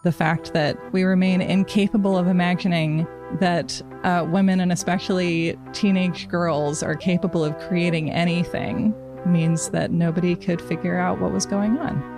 The fact that we remain incapable of imagining that women, and especially teenage girls, are capable of creating anything means that nobody could figure out what was going on.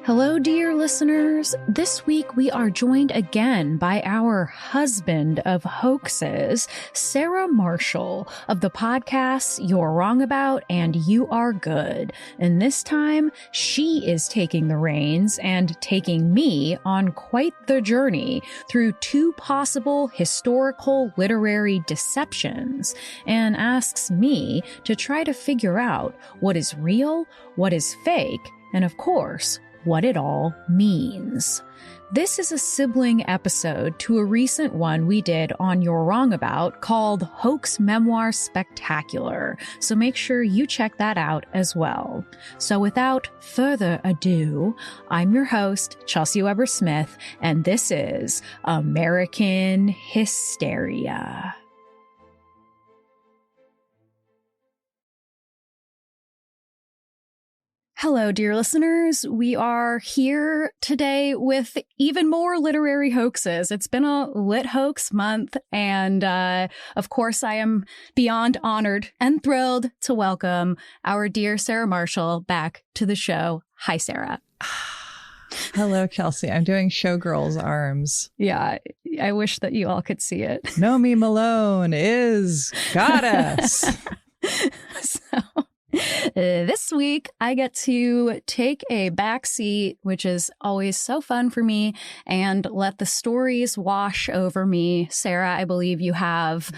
Hello, dear listeners. This week we are joined again by our husband of hoaxes, Sarah Marshall, of the podcasts You're Wrong About and You Are Good. And this time, she is taking the reins and taking me on quite the journey through two possible historical literary deceptions, and asks me to try to figure out what is real, what is fake, and of course, what it all means. This is a sibling episode to a recent one we did on You're Wrong About called Hoax Memoir Spectacular, so make sure you check that out as well. So without further ado, I'm your host, Chelsey Weber-Smith, and this is American Hysteria. Hello, dear listeners. We are here today with even more literary hoaxes. It's been a lit hoax month, and of course, I am beyond honored and thrilled to welcome our dear Sarah Marshall back to the show. Hi, Sarah. Hello, Chelsey. I'm doing showgirls arms. Yeah, I wish that you all could see it. Nomi Malone is goddess. So... this week, I get to take a back seat, which is always so fun for me, and let the stories wash over me. Sarah, I believe you have,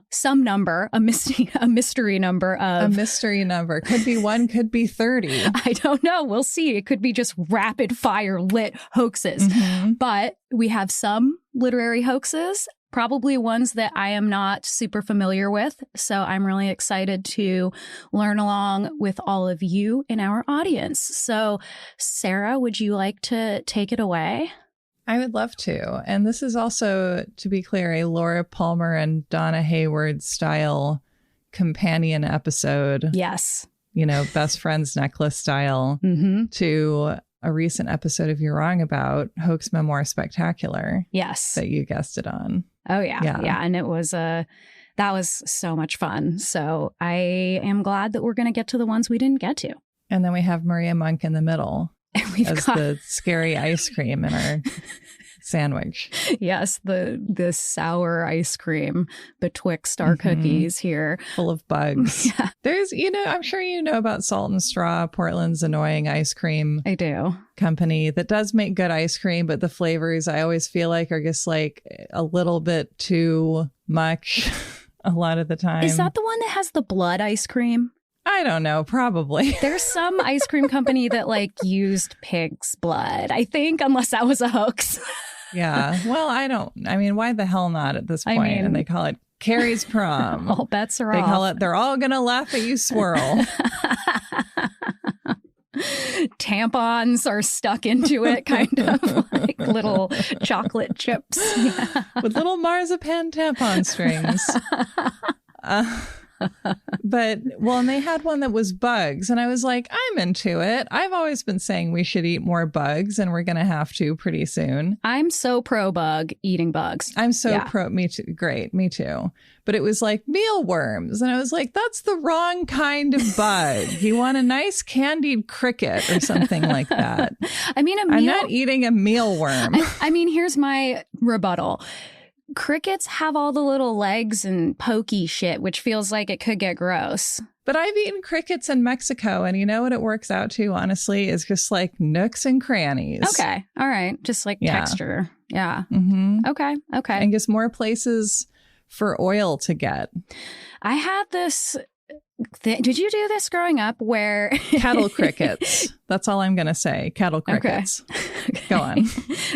some number, a mystery number of... A mystery number. Could be 1, could be 30. I don't know. We'll see. It could be just rapid fire lit hoaxes. Mm-hmm. But we have some literary hoaxes, probably ones that I am not super familiar with. So I'm really excited to learn along with all of you in our audience. So Sarah, would you like to take it away? I would love to. And this is also, to be clear, a Laura Palmer and Donna Hayward style companion episode. Yes. Best friends necklace style to a recent episode of You're Wrong About, Hoax Memoir Spectacular. Yes. That you guessed it on. Oh, yeah. Yeah. And it was that was so much fun. So I am glad that we're going to get to the ones we didn't get to. And then we have Maria Monk in the middle as the scary ice cream in our sandwich. Yes, the sour ice cream betwixt our cookies here. Full of bugs. Yeah. There's, I'm sure you know about Salt and Straw, Portland's annoying ice cream. I do. Company that does make good ice cream, but the flavors I always feel like are just like a little bit too much a lot of the time. Is that the one that has the blood ice cream? I don't know, probably. There's some ice cream company that used pig's blood, I think, unless that was a hoax. Yeah. Well, why the hell not at this point? And they call it Carrie's Prom. All bets are off. They call it, they're all going to laugh at you swirl. Tampons are stuck into it, kind of like little chocolate chips. Yeah. With little marzipan tampon strings. And they had one that was bugs, and I was like, I'm into it. I've always been saying we should eat more bugs, and we're going to have to pretty soon. I'm so pro bug eating bugs. I'm so pro. Me too. Great. Me too. But it was like mealworms. And I was like, that's the wrong kind of bug. You want a nice candied cricket or something like that. I'm not eating a mealworm. Here's my rebuttal. Crickets have all the little legs and pokey shit, which feels like it could get gross. But I've eaten crickets in Mexico, and you know what it works out to, honestly, is just like nooks and crannies. Okay. All right. Just texture. Yeah. Mm-hmm. Okay. And just more places for oil to get. I had this... Did you do this growing up where... Cattle crickets. That's all I'm going to say. Cattle crickets. Okay. Go on.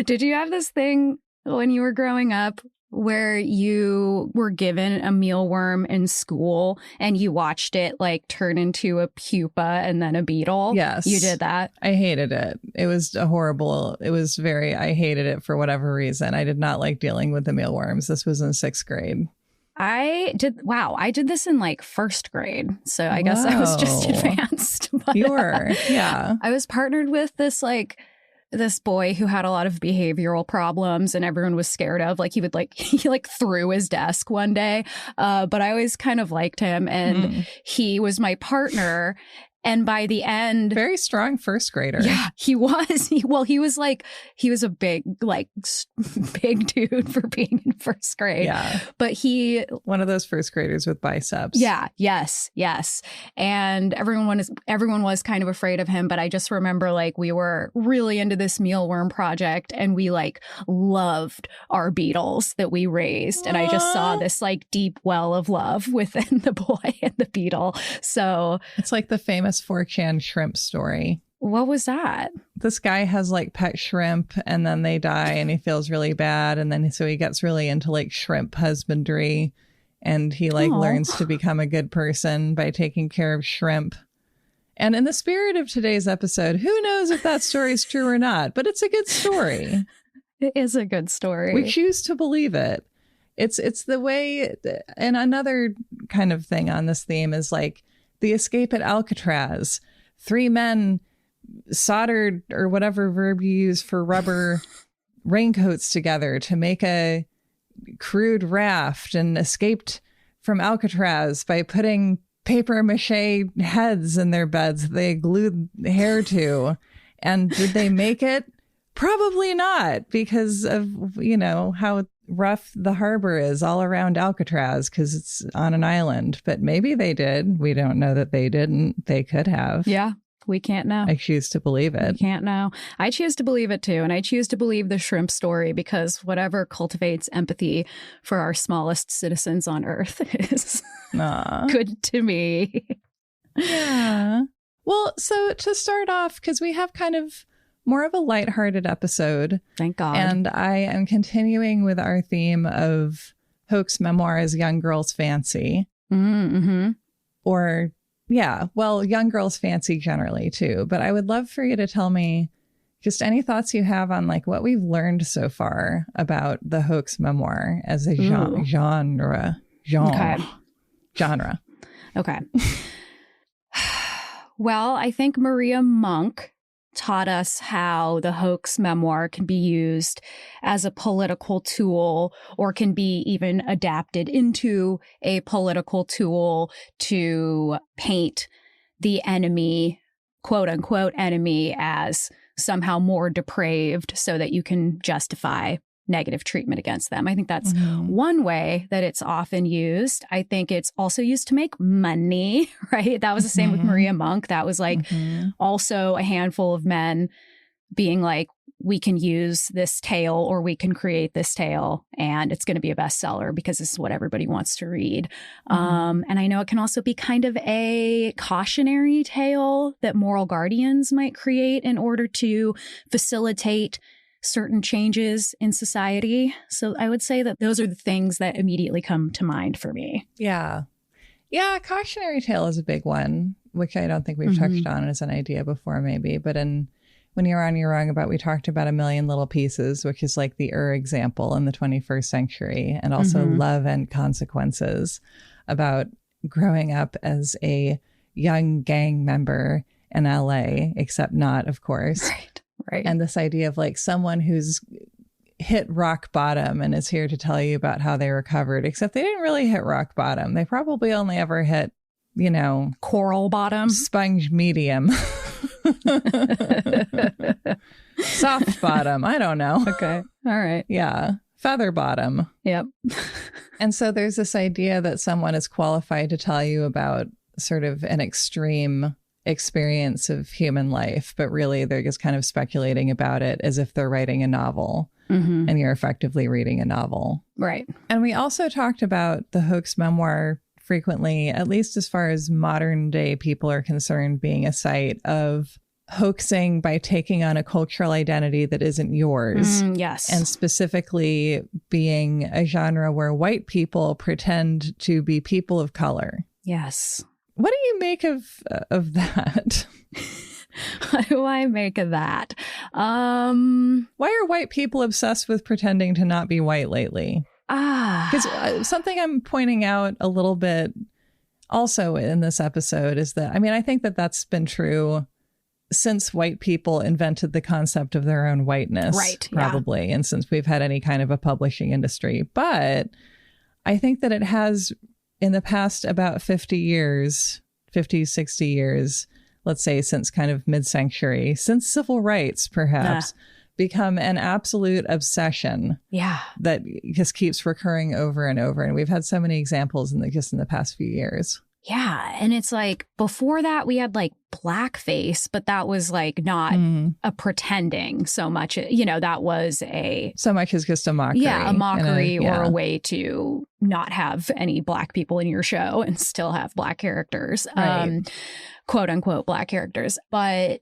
Did you have this thing when you were growing up where you were given a mealworm in school and you watched it turn into a pupa and then a beetle? Yes. You did that? I hated it. It was I hated it for whatever reason. I did not like dealing with the mealworms. This was in 6th grade. I did this in like first grade. So I guess I was just advanced. But, you were, yeah. I was partnered with this boy who had a lot of behavioral problems and everyone was scared of. Like he threw his desk one day. But I always kind of liked him and he was my partner. And by the end, very strong first grader. Yeah, he was. He was a big dude for being in first grade. Yeah. But one of those first graders with biceps. Yeah. Yes. And everyone was kind of afraid of him. But I just remember like we were really into this mealworm project and we like loved our beetles that we raised. And I just saw this like deep well of love within the boy and the beetle. So it's like the famous 4chan shrimp story. What was that? This guy has like pet shrimp and then they die and he feels really bad. And then so he gets really into like shrimp husbandry and he like learns to become a good person by taking care of shrimp. And in the spirit of today's episode, who knows if that story is true or not, but it's a good story. It is a good story. We choose to believe it. It's the way. And another kind of thing on this theme is like the escape at Alcatraz. 3 men soldered, or whatever verb you use for rubber, raincoats together to make a crude raft and escaped from Alcatraz by putting paper mache heads in their beds they glued hair to. And did they make it? Probably not, because of, how rough the harbor is all around Alcatraz because it's on an island. But maybe they did. We don't know that they didn't. They could have. Yeah, we can't know. I choose to believe it. We can't know. I choose to believe it too. And I choose to believe the shrimp story because whatever cultivates empathy for our smallest citizens on Earth is good to me. Yeah. Well, so to start off, because we have kind of more of a lighthearted episode. Thank God. And I am continuing with our theme of Hoax Memoir as young girls' fancy. Mm-hmm. Or, yeah, well, young girls' fancy generally, too. But I would love for you to tell me just any thoughts you have on like what we've learned so far about the hoax memoir as a genre. Okay. Well, I think Maria Monk taught us how the hoax memoir can be used as a political tool or can be even adapted into a political tool to paint the enemy, quote unquote enemy, as somehow more depraved so that you can justify negative treatment against them. I think that's one way that it's often used. I think it's also used to make money, right? That was the same with Maria Monk. That was like also a handful of men being like, we can use this tale or we can create this tale and it's going to be a bestseller because this is what everybody wants to read. And I know it can also be kind of a cautionary tale that moral guardians might create in order to facilitate certain changes in society. So I would say that those are the things that immediately come to mind for me. Yeah. Yeah, cautionary tale is a big one, which I don't think we've touched on as an idea before maybe. But when you're on your wrong about, we talked about A Million Little Pieces, which is like the example in the 21st century, and also Love and Consequences, about growing up as a young gang member in LA, except not, of course. Right. And this idea of like someone who's hit rock bottom and is here to tell you about how they recovered, except they didn't really hit rock bottom. They probably only ever hit, coral bottom, sponge medium, soft bottom. I don't know. Okay. All right. Yeah. Feather bottom. Yep. And so there's this idea that someone is qualified to tell you about sort of an extreme experience of human life, but really they're just kind of speculating about it as if they're writing a novel and you're effectively reading a novel. Right. And we also talked about the hoax memoir frequently, at least as far as modern day people are concerned, being a site of hoaxing by taking on a cultural identity that isn't yours. Yes. And specifically being a genre where white people pretend to be people of color. Yes. What do you make of that? What do I make of that? Why are white people obsessed with pretending to not be white lately? Because something I'm pointing out a little bit also in this episode is that, I mean, I think that that's been true since white people invented the concept of their own whiteness, right? Probably. Yeah. And since we've had any kind of a publishing industry. But I think that it has, in the past about 50 years, 50, 60 years, let's say since kind of mid-century, since civil rights, perhaps, become an absolute obsession. Yeah. That just keeps recurring over and over. And we've had so many examples just in the past few years. Yeah. And it's like before that we had like blackface, but that was like not a pretending so much. You know, that was so much as just a mockery. Yeah, a mockery or a way to not have any black people in your show and still have black characters, right. Quote unquote black characters. But,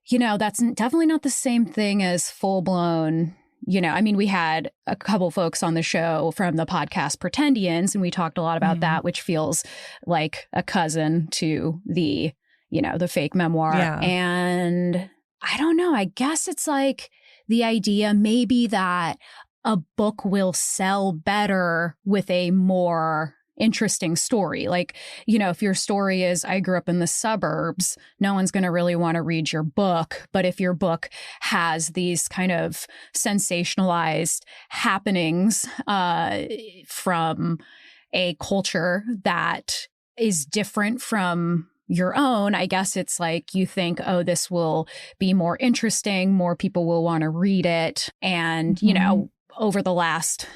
you know, that's definitely not the same thing as full blown. You know, I mean, we had a couple folks on the show from the podcast Pretendians, and we talked a lot about that, which feels like a cousin to the, you know, the fake memoir. Yeah. And I don't know, I guess it's like the idea maybe that a book will sell better with a more interesting story. Like, you know, if your story is, I grew up in the suburbs, no one's going to really want to read your book. But if your book has these kind of sensationalized happenings from a culture that is different from your own, I guess it's like you think, oh, this will be more interesting. More people will want to read it. And, you know, over the last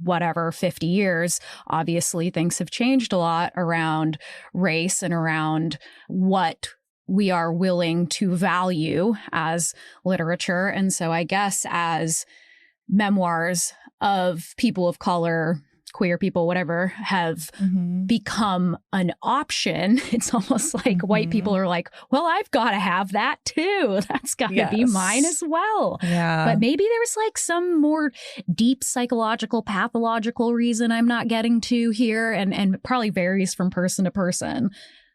50 years, obviously things have changed a lot around race and around what we are willing to value as literature. And so I guess as memoirs of people of color, queer people, whatever, have become an option, it's almost like white people are like, well, I've got to have that too. That's got to be mine as well. Yeah. But maybe there's like some more deep psychological, pathological reason I'm not getting to here, and probably varies from person to person.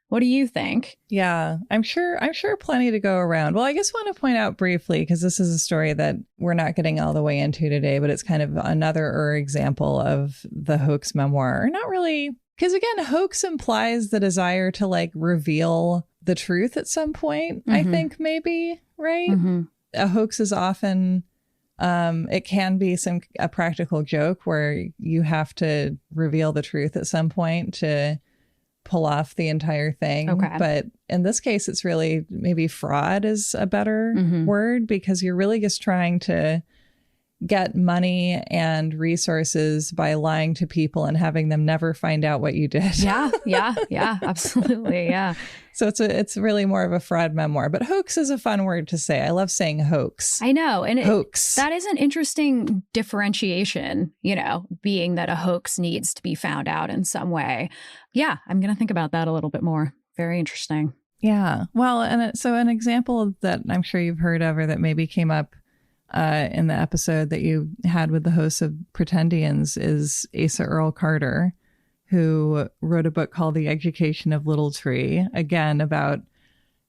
What do you think? Yeah, I'm sure plenty to go around. Well, I just want to point out briefly, because this is a story that we're not getting all the way into today, but it's kind of another example of the hoax memoir. Not really, because again, hoax implies the desire to like reveal the truth at some point, I think maybe, right? A hoax is often, it can be a practical joke where you have to reveal the truth at some point to pull off the entire thing. Okay. But in this case, it's really maybe fraud is a better word, because you're really just trying to get money and resources by lying to people and having them never find out what you did. Yeah, absolutely. Yeah. So it's really more of a fraud memoir, but hoax is a fun word to say. I love saying hoax. I know. And hoax. That is an interesting differentiation, you know, being that a hoax needs to be found out in some way. Yeah, I'm going to think about that a little bit more. Very interesting. Yeah. Well, and so an example that I'm sure you've heard of, or that maybe came up in the episode that you had with the hosts of Pretendians, is Asa Earl Carter, who wrote a book called The Education of Little Tree, again, about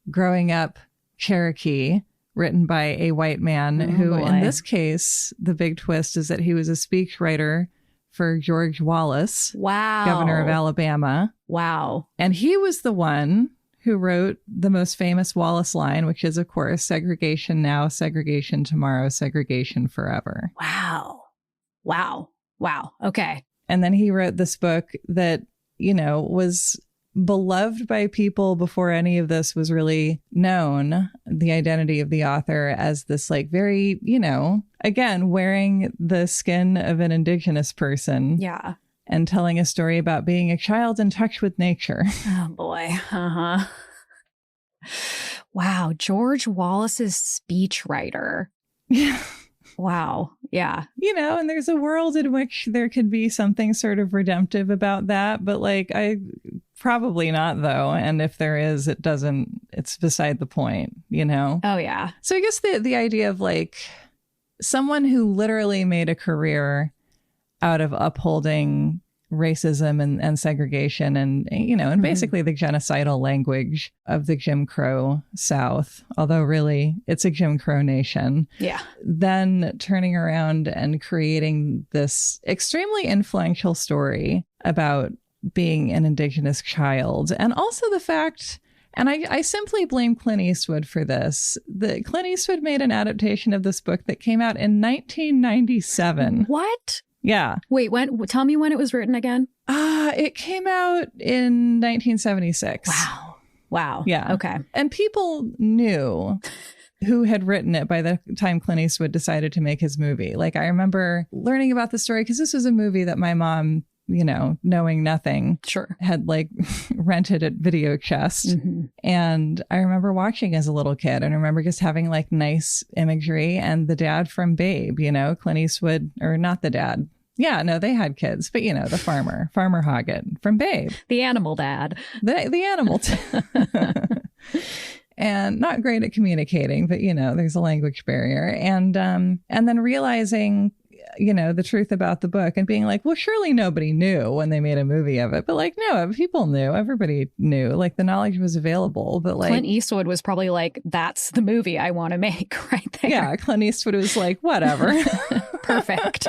growing up Cherokee, written by a white man who, in this case, the big twist is that he was a speechwriter for George Wallace, governor of Alabama. Wow. And he was the one who wrote the most famous Wallace line, which is, of course, segregation now, segregation tomorrow, segregation forever. Wow. Okay. And then he wrote this book that, you know, was beloved by people before any of this was really known. The identity of the author as this like very, you know, again, wearing the skin of an indigenous person. Yeah. And telling a story about being a child in touch with nature. Oh, boy. Wow. George Wallace's speechwriter. Yeah. Wow. Yeah. You know, and there's a world in which there could be something sort of redemptive about that. But like, probably not, though. And if there is, it's beside the point, you know? Oh, yeah. So I guess the idea of like someone who literally made a career out of upholding racism and segregation and, and basically the genocidal language of the Jim Crow South, although really it's a Jim Crow nation. Yeah. Then turning around and creating this extremely influential story about being an Indigenous child. And also the fact, and I simply blame Clint Eastwood for this, that Clint Eastwood made an adaptation of this book that came out in 1997. What? Yeah. Wait, tell me when it was written again. It came out in 1976. Wow. Yeah. Okay. And people knew who had written it by the time Clint Eastwood decided to make his movie. Like, I remember learning about the story because this was a movie that my mom, knowing nothing, had like rented at Video Chest. Mm-hmm. And I remember watching as a little kid, and I remember just having like nice imagery. And the dad from Babe, Clint Eastwood, or not the dad. Yeah, no, they had kids, but the Farmer Hoggett from Babe. The animal dad. The animal and not great at communicating, but there's a language barrier. And then realizing the truth about the book and being like, well, surely nobody knew when they made a movie of it. But like, no, people knew. Everybody knew. Like, the knowledge was available. But like, Clint Eastwood was probably like, that's the movie I want to make right there. Yeah, Clint Eastwood was like, whatever. Perfect.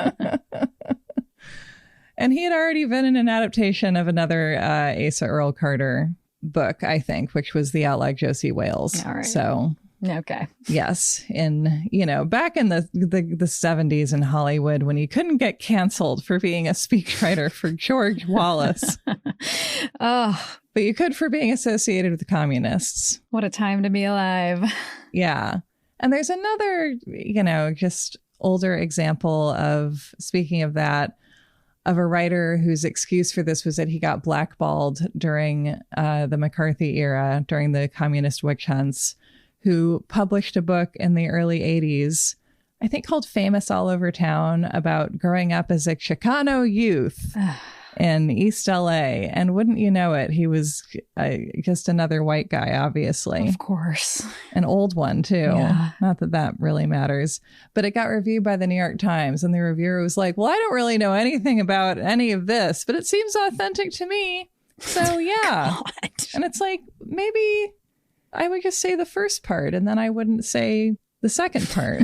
And he had already been in an adaptation of another Asa Earl Carter book, I think, which was The Outlaw Josie Wales. All right. So... Okay. Yes. Back in the 70s in Hollywood, when you couldn't get canceled for being a speechwriter for George Wallace. Oh, but you could for being associated with the communists. What a time to be alive. Yeah. And there's another, just older example of, speaking of that, of a writer whose excuse for this was that he got blackballed during the McCarthy era, during the communist witch hunts, who published a book in the early 80s, I think called Famous All Over Town, about growing up as a Chicano youth in East LA. And wouldn't you know it, he was just another white guy, obviously. Of course. An old one, too. Yeah. Not that really matters. But it got reviewed by the New York Times, and the reviewer was like, well, I don't really know anything about any of this, but it seems authentic to me. So, yeah. God. And it's like, maybe I would just say the first part, and then I wouldn't say the second part.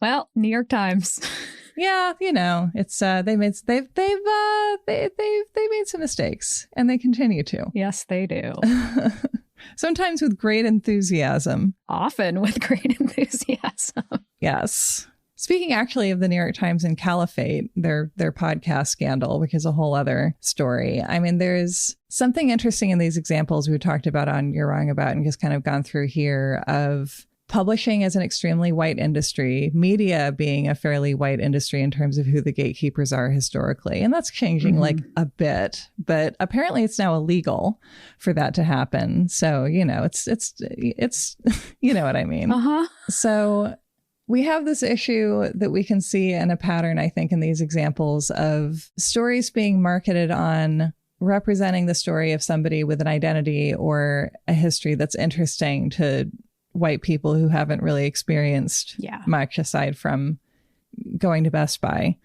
Well, New York Times. Yeah, it's they've made some mistakes, and they continue to. Yes, they do. Sometimes with great enthusiasm. Often with great enthusiasm. Yes. Speaking actually of the New York Times and Caliphate, their podcast scandal, which is a whole other story. I mean, there's something interesting in these examples we talked about on You're Wrong About and just kind of gone through here of publishing as an extremely white industry, media being a fairly white industry in terms of who the gatekeepers are historically. And that's changing like a bit, but apparently it's now illegal for that to happen. So, it's you know what I mean? Uh-huh. So we have this issue that we can see in a pattern, I think, in these examples of stories being marketed on representing the story of somebody with an identity or a history that's interesting to white people who haven't really experienced much aside from going to Best Buy,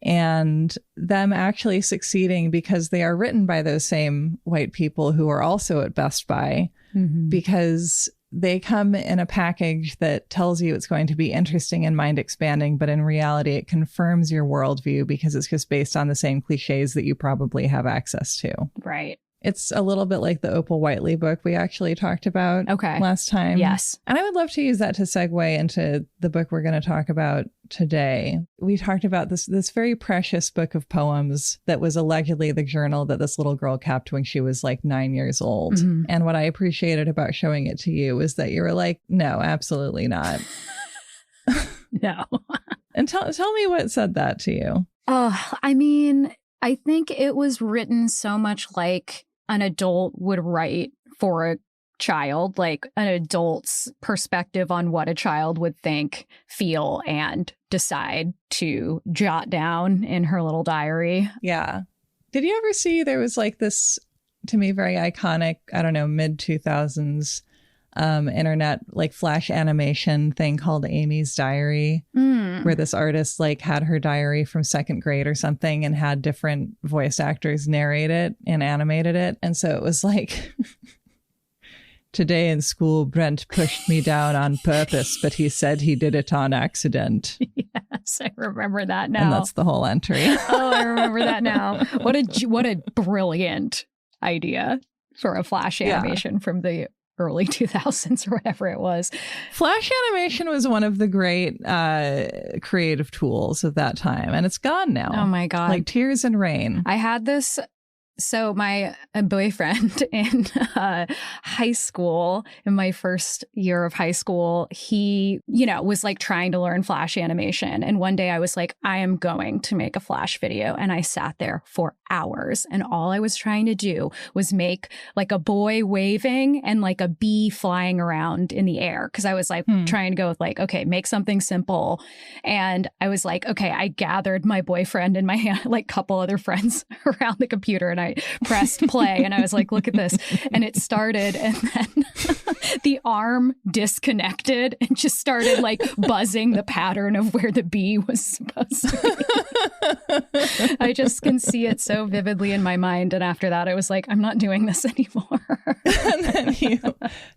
and them actually succeeding because they are written by those same white people who are also at Best Buy, because they come in a package that tells you it's going to be interesting and mind expanding, but in reality, it confirms your worldview because it's just based on the same cliches that you probably have access to. Right. It's a little bit like the Opal Whiteley book we actually talked about last time. Yes. And I would love to use that to segue into the book we're going to talk about today. We talked about this very precious book of poems that was allegedly the journal that this little girl kept when she was like 9 years old. Mm-hmm. And what I appreciated about showing it to you was that you were like, no, absolutely not. No. And tell me what said that to you. Oh, I mean, I think it was written so much like an adult would write for a child, like an adult's perspective on what a child would think, feel, and decide to jot down in her little diary. Yeah. Did you ever see there was like this, to me, very iconic, I don't know, mid-2000s internet like flash animation thing called Amy's Diary, where this artist like had her diary from second grade or something and had different voice actors narrate it and animated it. And so it was like, today in school, Brent pushed me down on purpose, but he said he did it on accident. Yes, I remember that now. And that's the whole entry. Oh, I remember that now. What a brilliant idea for a flash animation from the early 2000s or whatever it was. Flash animation was one of the great creative tools of that time, and it's gone now. Oh my God. Like tears and rain. I had this. So my boyfriend in high school, in my first year of high school, he, was like trying to learn Flash animation. And one day I was like, I am going to make a Flash video. And I sat there for hours. And all I was trying to do was make like a boy waving and like a bee flying around in the air. Cause I was like trying to go with like, okay, make something simple. And I was like, okay, I gathered my boyfriend and my like couple other friends around the computer and I pressed play and I was like, look at this. And it started and then the arm disconnected and just started like buzzing the pattern of where the bee was supposed to be. I just can see it so vividly in my mind. And after that, I was like, I'm not doing this anymore. And then you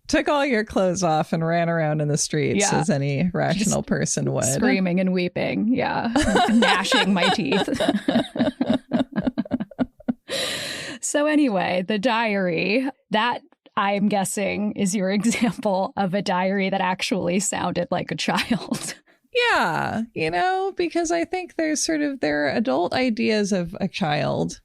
took all your clothes off and ran around in the streets as any rational just person would. Screaming and weeping. Yeah. Gnashing my teeth. So anyway, the diary, that I'm guessing is your example of a diary that actually sounded like a child. Yeah, because I think there are adult ideas of a child.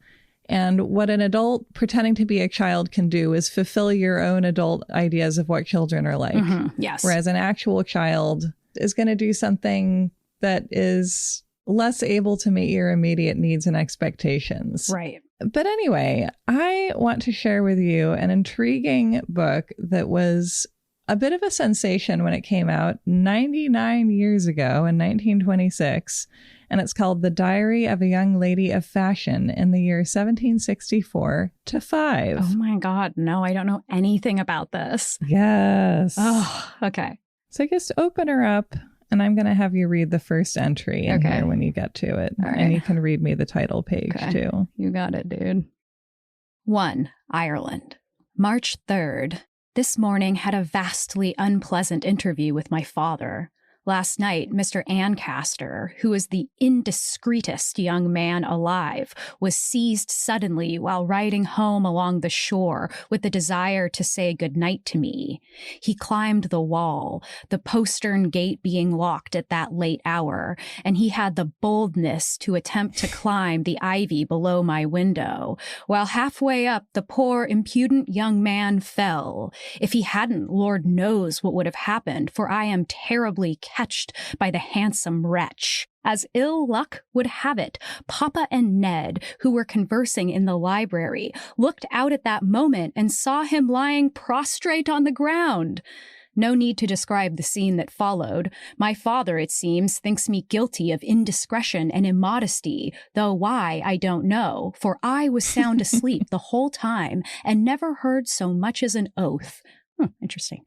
And what an adult pretending to be a child can do is fulfill your own adult ideas of what children are like. Mm-hmm. Yes. Whereas an actual child is going to do something that is less able to meet your immediate needs and expectations. Right. But anyway, I want to share with you an intriguing book that was a bit of a sensation when it came out 99 years ago in 1926. And it's called The Diary of a Young Lady of Fashion in the year 1764 to 5. Oh my God. No, I don't know anything about this. Yes. Oh, okay. So just open her up. And I'm going to have you read the first entry in here when you get to it. All right. And you can read me the title page, too. You got it, dude. 1. Ireland. March 3rd. This morning had a vastly unpleasant interview with my father. Last night, Mr. Ancaster, who is the indiscreetest young man alive, was seized suddenly while riding home along the shore with the desire to say goodnight to me. He climbed the wall, the postern gate being locked at that late hour, and he had the boldness to attempt to climb the ivy below my window. While halfway up, the poor, impudent young man fell. If he hadn't, Lord knows what would have happened, for I am terribly catched by the handsome wretch. As ill luck would have it, Papa and Ned, who were conversing in the library, looked out at that moment and saw him lying prostrate on the ground. No need to describe the scene that followed. My father, it seems, thinks me guilty of indiscretion and immodesty, though why, I don't know, for I was sound asleep the whole time and never heard so much as an oath. Interesting.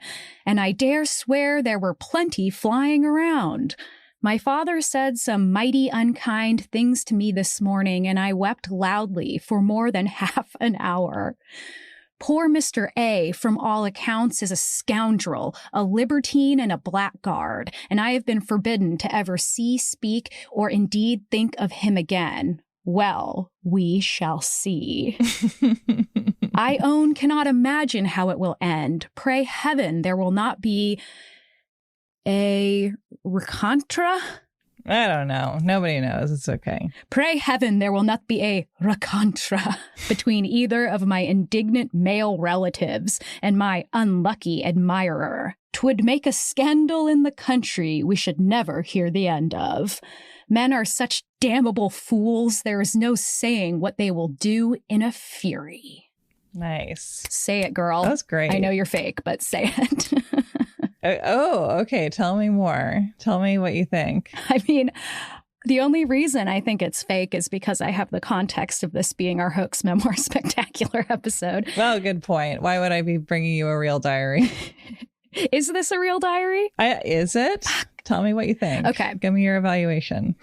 And I dare swear there were plenty flying around. My father said some mighty unkind things to me this morning, and I wept loudly for more than half an hour. Poor Mr. A, from all accounts, is a scoundrel, a libertine, and a blackguard, and I have been forbidden to ever see, speak, or indeed think of him again. Well, we shall see. I own cannot imagine how it will end. Pray heaven there will not be a rencontre? I don't know. Nobody knows. It's okay. Pray heaven there will not be a rencontre between either of my indignant male relatives and my unlucky admirer. 'Twould make a scandal in the country we should never hear the end of. Men are such damnable fools, there is no saying what they will do in a fury. Nice. Say it, girl. That's great. I know you're fake, but say it. Oh, okay. Tell me more. Tell me what you think. I mean, the only reason I think it's fake is because I have the context of this being our Hoax Memoir Spectacular episode. Well, good point. Why would I be bringing you a real diary? Is this a real diary? Is it? Tell me what you think. Okay. Give me your evaluation.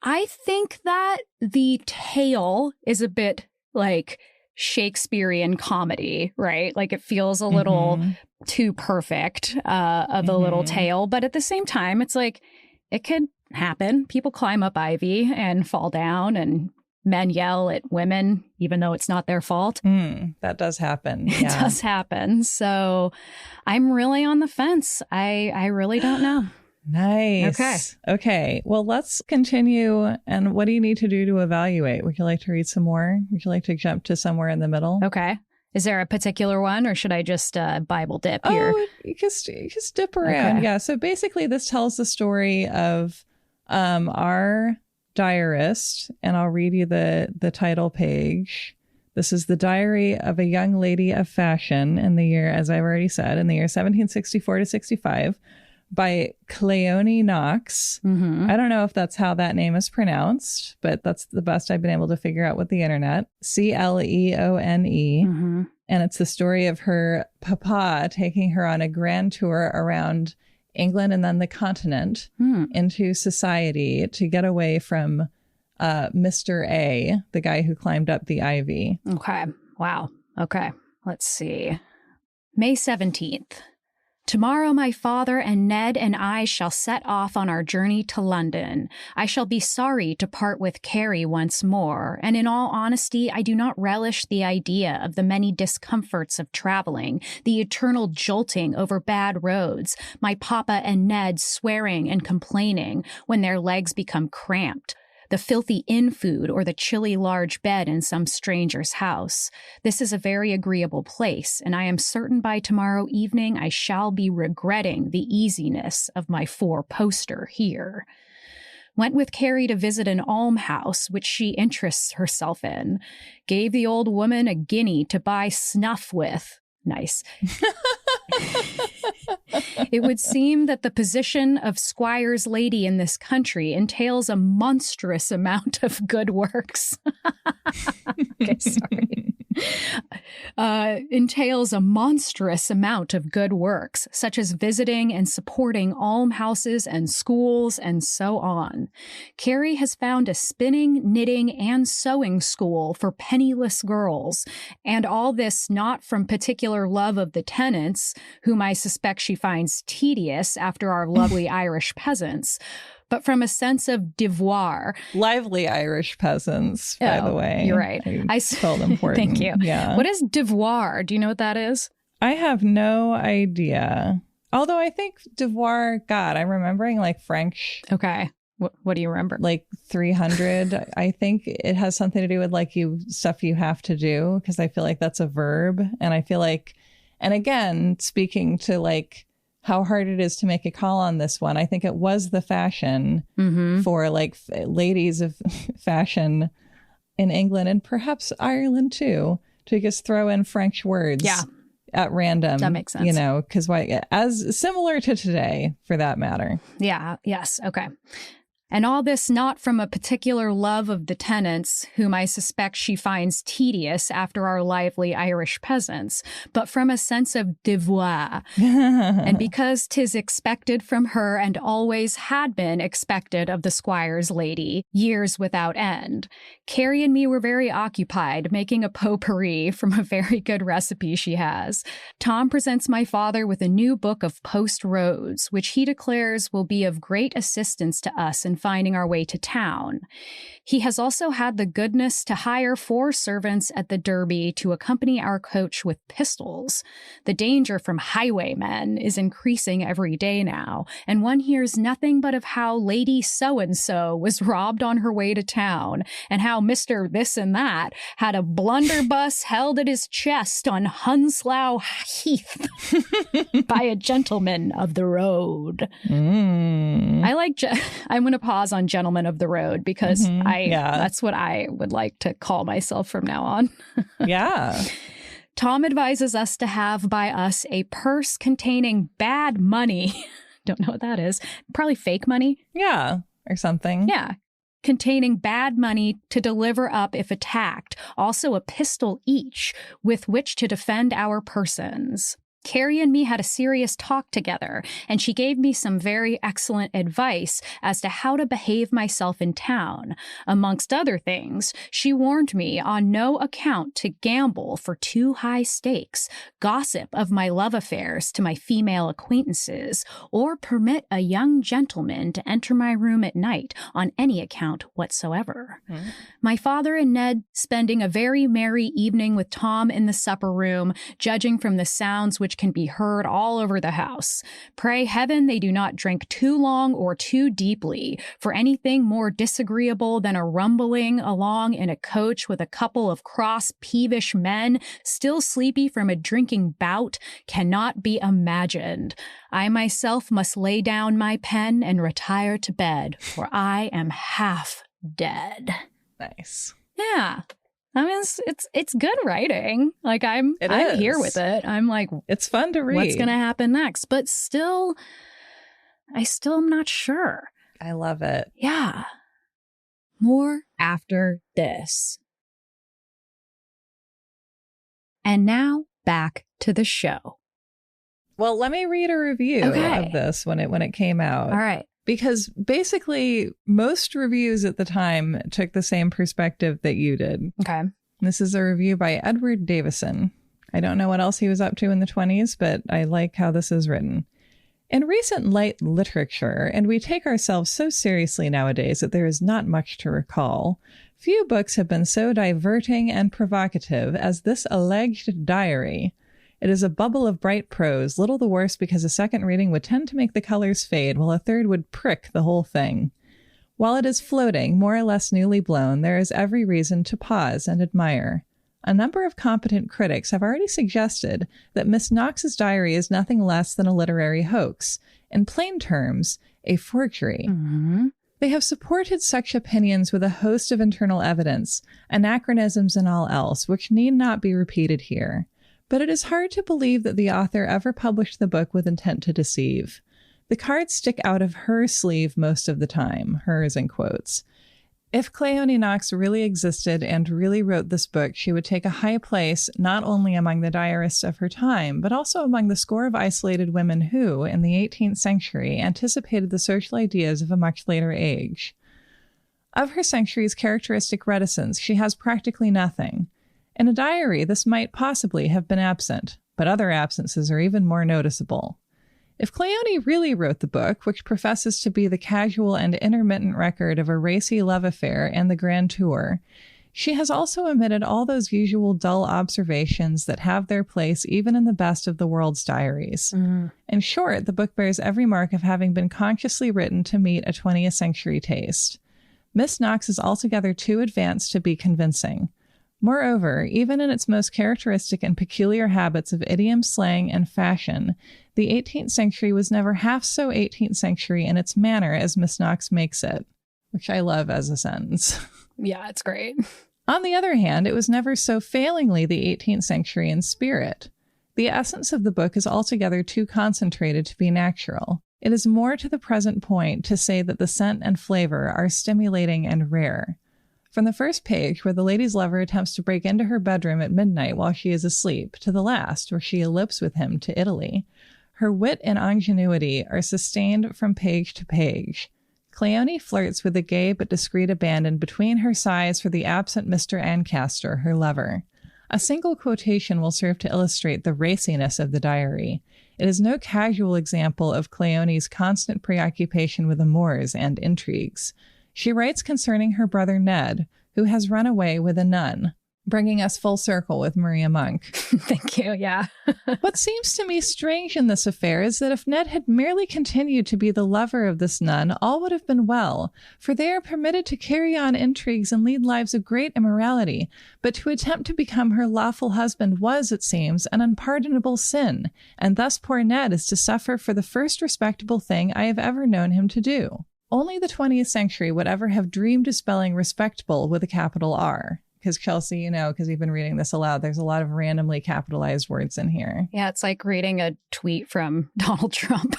I think that the tale is a bit like Shakespearean comedy, right? Like it feels a little too perfect of a little tale. But at the same time, it's like it could happen. People climb up ivy and fall down, and men yell at women, even though it's not their fault. That does happen. It does happen. So I'm really on the fence. I really don't know. Nice. Okay. Well, let's continue. And what do you need to do to evaluate? Would you like to read some more? Would you like to jump to somewhere in the middle? Okay. Is there a particular one, or should I just Bible dip here? Oh, you just dip around. Okay. Yeah. So basically, this tells the story of our diarist, and I'll read you the title page. This is the diary of a young lady of fashion in the year, as I've already said, in the year 1764 to 65. By Cleone Knox. I don't know if that's how that name is pronounced, but that's the best I've been able to figure out with the internet. Cleone. And it's the story of her papa taking her on a grand tour around England and then the continent into society to get away from Mr. A, the guy who climbed up the ivy. Okay. Wow. Okay. Let's see. May 17th. Tomorrow my father and Ned and I shall set off on our journey to London. I shall be sorry to part with Carrie once more, and in all honesty, I do not relish the idea of the many discomforts of traveling, the eternal jolting over bad roads, my papa and Ned swearing and complaining when their legs become cramped, the filthy inn food or the chilly large bed in some stranger's house. This is a very agreeable place, and I am certain by tomorrow evening I shall be regretting the easiness of my four-poster here. Went with Carrie to visit an almshouse, which she interests herself in. Gave the old woman a guinea to buy snuff with. Nice. It would seem that the position of squire's lady in this country entails a monstrous amount of good works. Okay, sorry. Entails a monstrous amount of good works, such as visiting and supporting almshouses and schools and so on. Carrie has found a spinning, knitting, and sewing school for penniless girls, and all this not from particular love of the tenants, whom I suspect she finds tedious after our lovely Irish peasants, but from a sense of devoir. Lively Irish peasants, by the way. You're right. I spelled important. Thank you. Yeah. What is devoir? Do you know what that is? I have no idea. Although I think devoir, God, I'm remembering like French. Okay. What do you remember? Like 300. I think it has something to do with like stuff you have to do, because I feel like that's a verb. And I feel like, and again, speaking to like how hard it is to make a call on this one, I think it was the fashion for like ladies of fashion in England and perhaps Ireland too, to just throw in French words at random. That makes sense. You know, because as similar to today, for that matter. Yeah. Yes. Okay. And all this not from a particular love of the tenants, whom I suspect she finds tedious after our lively Irish peasants, but from a sense of devoir. And because 'tis expected from her and always had been expected of the squire's lady, years without end. Carrie and me were very occupied making a potpourri from a very good recipe she has. Tom presents my father with a new book of post roads, which he declares will be of great assistance to us in finding our way to town. He has also had the goodness to hire 4 servants at the Derby to accompany our coach with pistols. The danger from highwaymen is increasing every day now, and one hears nothing but of how Lady So-and-so was robbed on her way to town, and how Mr. This and That had a blunderbuss held at his chest on Hounslow Heath by a gentleman of the road. I'm going to pause on gentleman of the road because that's what I would like to call myself from now on. Yeah. Tom advises us to have by us a purse containing bad money. Don't know what that is. Probably fake money. Yeah. Or something. Yeah. Containing bad money to deliver up if attacked. Also a pistol each with which to defend our persons. Carrie and me had a serious talk together, and she gave me some very excellent advice as to how to behave myself in town. Amongst other things, she warned me on no account to gamble for too high stakes, gossip of my love affairs to my female acquaintances, or permit a young gentleman to enter my room at night on any account whatsoever. My father and Ned spending a very merry evening with Tom in the supper room, judging from the sounds which can be heard all over the house. Pray heaven they do not drink too long or too deeply, for anything more disagreeable than a rumbling along in a coach with a couple of cross, peevish men, still sleepy from a drinking bout, cannot be imagined. I myself must lay down my pen and retire to bed, for I am half dead. Nice. Yeah. I mean, it's good writing. Like, I'm here with it. I'm like, it's fun to read. What's going to happen next? But still, I still am not sure. I love it. Yeah. More after this. And now back to the show. Well, let me read a review of this when it came out. All right. Because basically, most reviews at the time took the same perspective that you did. Okay. This is a review by Edward Davison. I don't know what else he was up to in the 1920s, but I like how this is written. In recent light literature, and we take ourselves so seriously nowadays that there is not much to recall, few books have been so diverting and provocative as this alleged diary. It is a bubble of bright prose, little the worse because a second reading would tend to make the colors fade, while a third would prick the whole thing. While it is floating, more or less newly blown, there is every reason to pause and admire. A number of competent critics have already suggested that Miss Knox's diary is nothing less than a literary hoax. In plain terms, a forgery. Mm-hmm. They have supported such opinions with a host of internal evidence, anachronisms and all else, which need not be repeated here. But it is hard to believe that the author ever published the book with intent to deceive. The cards stick out of her sleeve most of the time, hers in quotes. If Cleone Knox really existed and really wrote this book, she would take a high place not only among the diarists of her time, but also among the score of isolated women who, in the 18th century, anticipated the social ideas of a much later age. Of her century's characteristic reticence, she has practically nothing. In a diary, this might possibly have been absent, but other absences are even more noticeable. If Cleone really wrote the book, which professes to be the casual and intermittent record of a racy love affair and the grand tour, she has also omitted all those usual dull observations that have their place even in the best of the world's diaries. In short, the book bears every mark of having been consciously written to meet a 20th century taste. Miss Knox is altogether too advanced to be convincing. Moreover, even in its most characteristic and peculiar habits of idiom, slang, and fashion, the 18th century was never half so 18th century in its manner as Miss Knox makes it, which I love as a sentence. Yeah, it's great. On the other hand, it was never so failingly the 18th century in spirit. The essence of the book is altogether too concentrated to be natural. It is more to the present point to say that the scent and flavor are stimulating and rare. From the first page, where the lady's lover attempts to break into her bedroom at midnight while she is asleep, to the last, where she elopes with him to Italy, her wit and ingenuity are sustained from page to page. Cleone flirts with a gay but discreet abandon between her sighs for the absent Mr. Ancaster, her lover. A single quotation will serve to illustrate the raciness of the diary. It is no casual example of Cleone's constant preoccupation with amours and intrigues. She writes concerning her brother Ned, who has run away with a nun, bringing us full circle with Maria Monk. Thank you, yeah. What seems to me strange in this affair is that if Ned had merely continued to be the lover of this nun, all would have been well, for they are permitted to carry on intrigues and lead lives of great immorality, but to attempt to become her lawful husband was, it seems, an unpardonable sin, and thus poor Ned is to suffer for the first respectable thing I have ever known him to do. Only the 20th century would ever have dreamed of spelling respectable with a capital R. Because Chelsey, you know, because you've been reading this aloud, there's a lot of randomly capitalized words in here. Yeah, it's like reading a tweet from Donald Trump.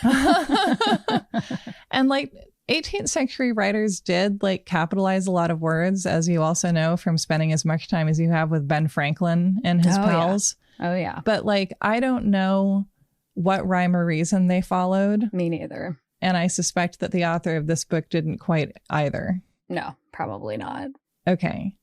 And like, 18th century writers did like capitalize a lot of words, as you also know from spending as much time as you have with Ben Franklin and his pals. Yeah. Oh, yeah. But like, I don't know what rhyme or reason they followed. Me neither. And I suspect that the author of this book didn't quite either. No, probably not. Okay.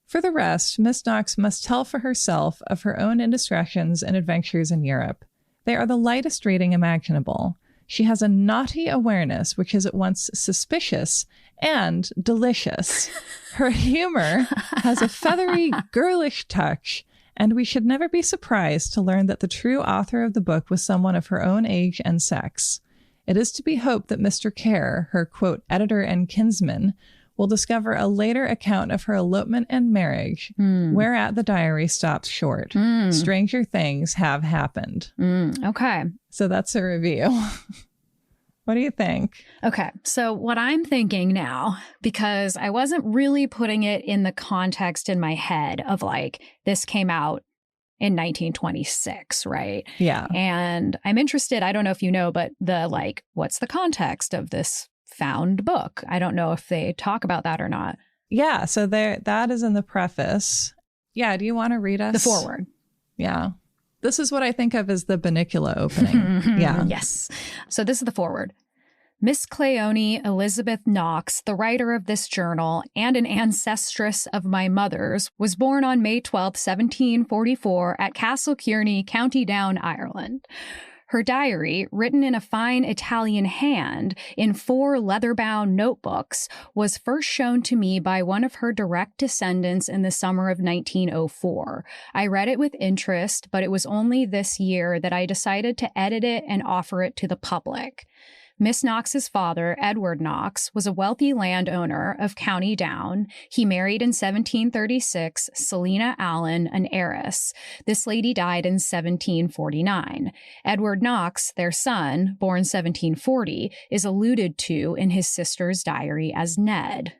For the rest, Miss Knox must tell for herself of her own indiscretions and adventures in Europe. They are the lightest reading imaginable. She has a naughty awareness which is at once suspicious and delicious. Her humor has a feathery, girlish touch, and we should never be surprised to learn that the true author of the book was someone of her own age and sex. It is to be hoped that Mr. Kerr, her, quote, editor and kinsman, will discover a later account of her elopement and marriage, whereat the diary stops short. Stranger things have happened. Okay. So that's a review. What do you think? Okay. So what I'm thinking now, because I wasn't really putting it in the context in my head of like, this came out in 1926, right? Yeah. And I'm interested, I don't know if you know, but what's the context of this found book? I don't know if they talk about that or not. Yeah, so that is in the preface. Yeah, do you want to read us? The foreword. Yeah. This is what I think of as the Bunnicula opening. Yeah. Yes. So this is the foreword. Miss Cleone Elizabeth Knox, the writer of this journal and an ancestress of my mother's, was born on May 12, 1744 at Castle Kearney, County Down, Ireland. Her diary, written in a fine Italian hand in 4 leather-bound notebooks, was first shown to me by one of her direct descendants in the summer of 1904. I read it with interest, but it was only this year that I decided to edit it and offer it to the public. Miss Knox's father, Edward Knox, was a wealthy landowner of County Down. He married in 1736 Selina Allen, an heiress. This lady died in 1749. Edward Knox, their son, born 1740, is alluded to in his sister's diary as Ned.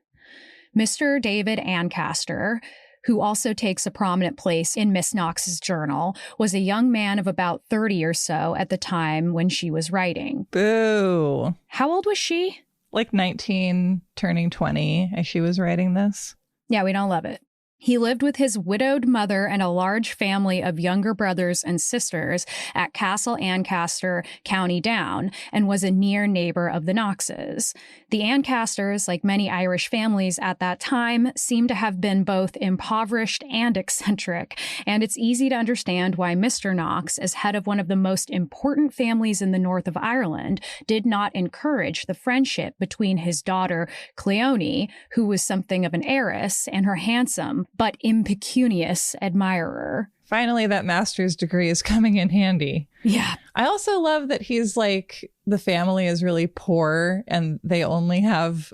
Mr. David Ancaster, who also takes a prominent place in Miss Knox's journal, was a young man of about 30 or so at the time when she was writing. Boo. How old was she? Like 19, turning 20 as she was writing this. Yeah, we don't love it. He lived with his widowed mother and a large family of younger brothers and sisters at Castle Ancaster, County Down, and was a near neighbor of the Knoxes. The Ancasters, like many Irish families at that time, seem to have been both impoverished and eccentric, and it's easy to understand why Mr. Knox, as head of one of the most important families in the north of Ireland, did not encourage the friendship between his daughter, Cleone, who was something of an heiress, and her handsome but impecunious admirer. Finally, that master's degree is coming in handy. Yeah. I also love that he's like, the family is really poor and they only have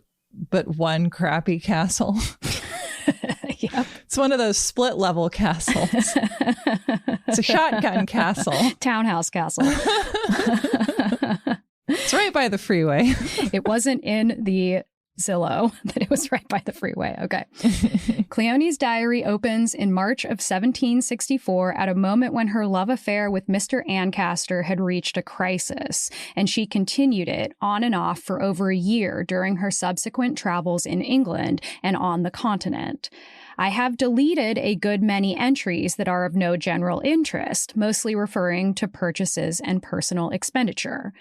but one crappy castle. Yep. It's one of those split level castles. It's a shotgun castle. Townhouse castle. It's right by the freeway. It wasn't in the Zillow, but it was right by the freeway. Okay. Cleone's diary opens in March of 1764 at a moment when her love affair with Mr. Ancaster had reached a crisis, and she continued it on and off for over a year during her subsequent travels in England and on the continent. I have deleted a good many entries that are of no general interest, mostly referring to purchases and personal expenditure.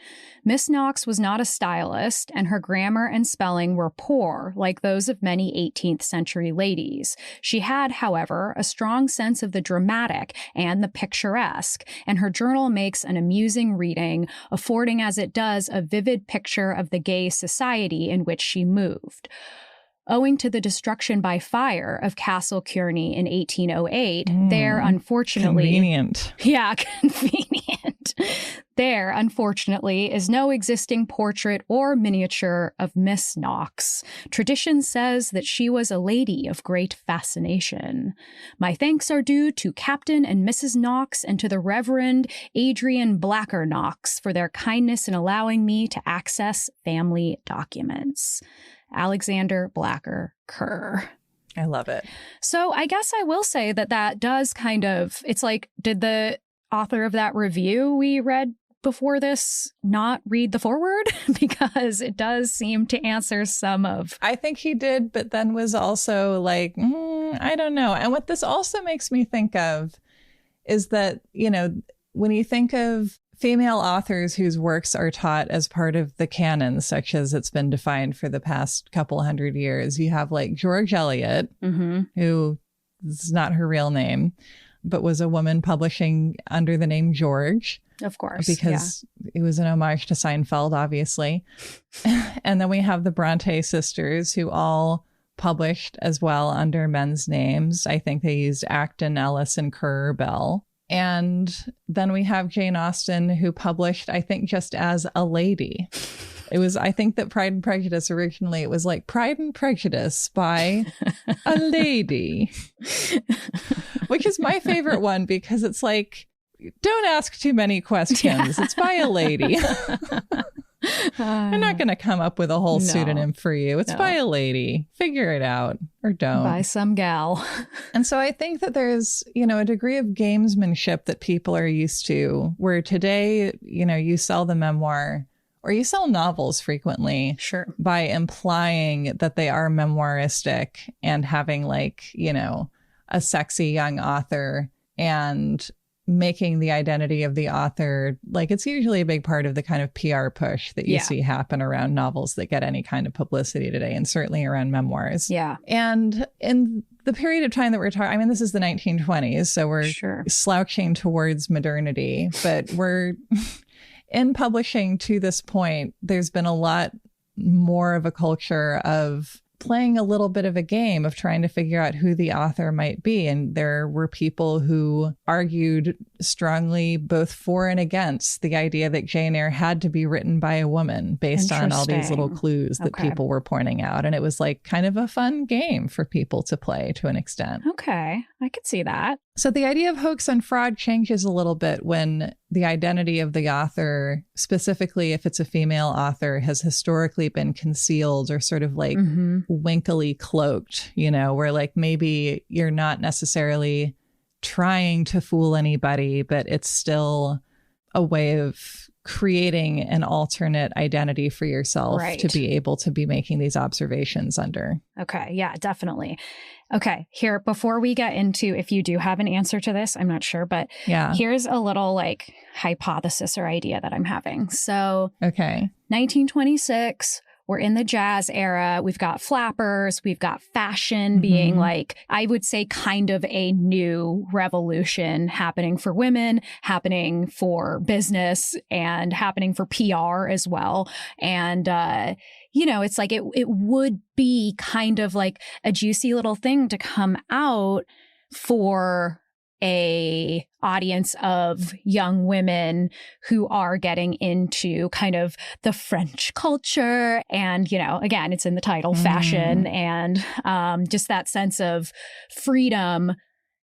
Miss Knox was not a stylist, and her grammar and spelling were poor, like those of many 18th century ladies. She had, however, a strong sense of the dramatic and the picturesque, and her journal makes an amusing reading, affording as it does a vivid picture of the gay society in which she moved. Owing to the destruction by fire of Castle Kearney in 1808, there unfortunately... Convenient. Yeah, convenient. There, unfortunately, is no existing portrait or miniature of Miss Knox. Tradition says that she was a lady of great fascination. My thanks are due to Captain and Mrs. Knox and to the Reverend Adrian Blacker Knox for their kindness in allowing me to access family documents. Alexander Blacker Kerr. I love it. So I guess I will say that does kind of, it's like, did the author of that review we read before this not read the foreword? Because it does seem to answer some of... I think he did, but then was also like, I don't know. And what this also makes me think of is that, you know, when you think of female authors whose works are taught as part of the canon, such as it's been defined for the past couple hundred years, you have like George Eliot, who is not her real name, but was a woman publishing under the name George. Of course. Because it was an homage to Seinfeld, obviously. And then we have the Bronte sisters, who all published as well under men's names. I think they used Acton, Ellis, and Currer Bell. And then we have Jane Austen, who published, I think, just as a lady. It was, I think that Pride and Prejudice originally, it was like Pride and Prejudice by a lady, which is my favorite one because it's like, don't ask too many questions. It's by a lady. I'm not going to come up with a whole pseudonym for you. It's by a lady. Figure it out or don't. By some gal. And so I think that there's, you know, a degree of gamesmanship that people are used to, where today, you know, you sell the memoir or you sell novels frequently by implying that they are memoiristic and having like, you know, a sexy young author and making the identity of the author, like it's usually a big part of the kind of PR push that you see happen around novels that get any kind of publicity today, and certainly around memoirs. Yeah. And in the period of time that we're talking, I mean, this is the 1920s, so we're slouching towards modernity, but we're in publishing to this point, there's been a lot more of a culture of playing a little bit of a game of trying to figure out who the author might be. And there were people who argued strongly both for and against the idea that Jane Eyre had to be written by a woman based on all these little clues that people were pointing out. And it was like kind of a fun game for people to play to an extent. Okay, I could see that. So the idea of hoax and fraud changes a little bit when the identity of the author, specifically if it's a female author, has historically been concealed or sort of like winkily cloaked, you know, where like maybe you're not necessarily trying to fool anybody, but it's still a way of creating an alternate identity for yourself to be able to be making these observations under. Okay. Yeah, definitely. Okay. Here, before we get into if you do have an answer to this, I'm not sure, but here's a little like hypothesis or idea that I'm having. So 1926, we're in the jazz era. We've got flappers. We've got fashion being like, I would say, kind of a new revolution happening for women, happening for business, and happening for PR as well. And, you know, it's like it would be kind of like a juicy little thing to come out for a audience of young women who are getting into kind of the French culture. And, you know, again, it's in the title, fashion, and just that sense of freedom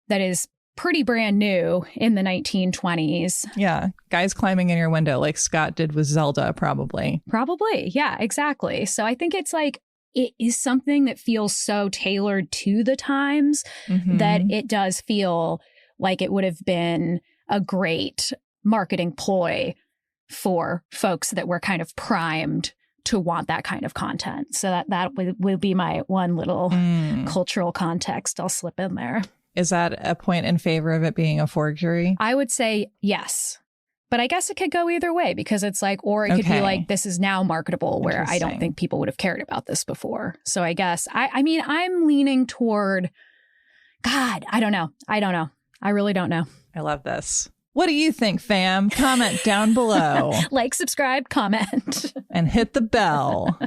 that is pretty brand new in the 1920s. Yeah. Guys climbing in your window like Scott did with Zelda, probably. Probably. Yeah, exactly. So I think it's like, it is something that feels so tailored to the times that it does feel like it would have been a great marketing ploy for folks that were kind of primed to want that kind of content. So that will be my one little cultural context I'll slip in there. Is that a point in favor of it being a forgery? I would say yes. But I guess it could go either way, because it's like, or it could be like, this is now marketable, where I don't think people would have cared about this before. So I guess, I mean, I'm leaning toward, God, I don't know. I really don't know. I love this. What do you think, fam? Comment down below. Like, subscribe, comment. And hit the bell.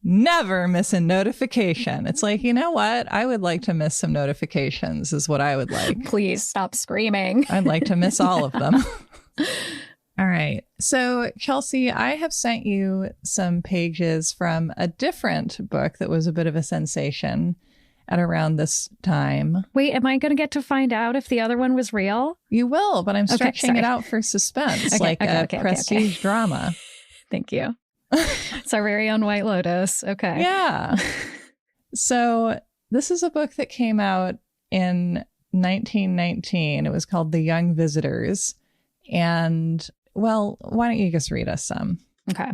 Never miss a notification. It's like, you know what? I would like to miss some notifications is what I would like. Please stop screaming. I'd like to miss all of them. All right. So, Chelsey, I have sent you some pages from a different book that was a bit of a sensation at around this time. Wait, am I going to get to find out if the other one was real? You will, but I'm stretching it out for suspense, a prestige drama. Thank you. It's our very own White Lotus. Okay. Yeah. So this is a book that came out in 1919. It was called The Young Visitors. And, well, why don't you just read us some? Okay.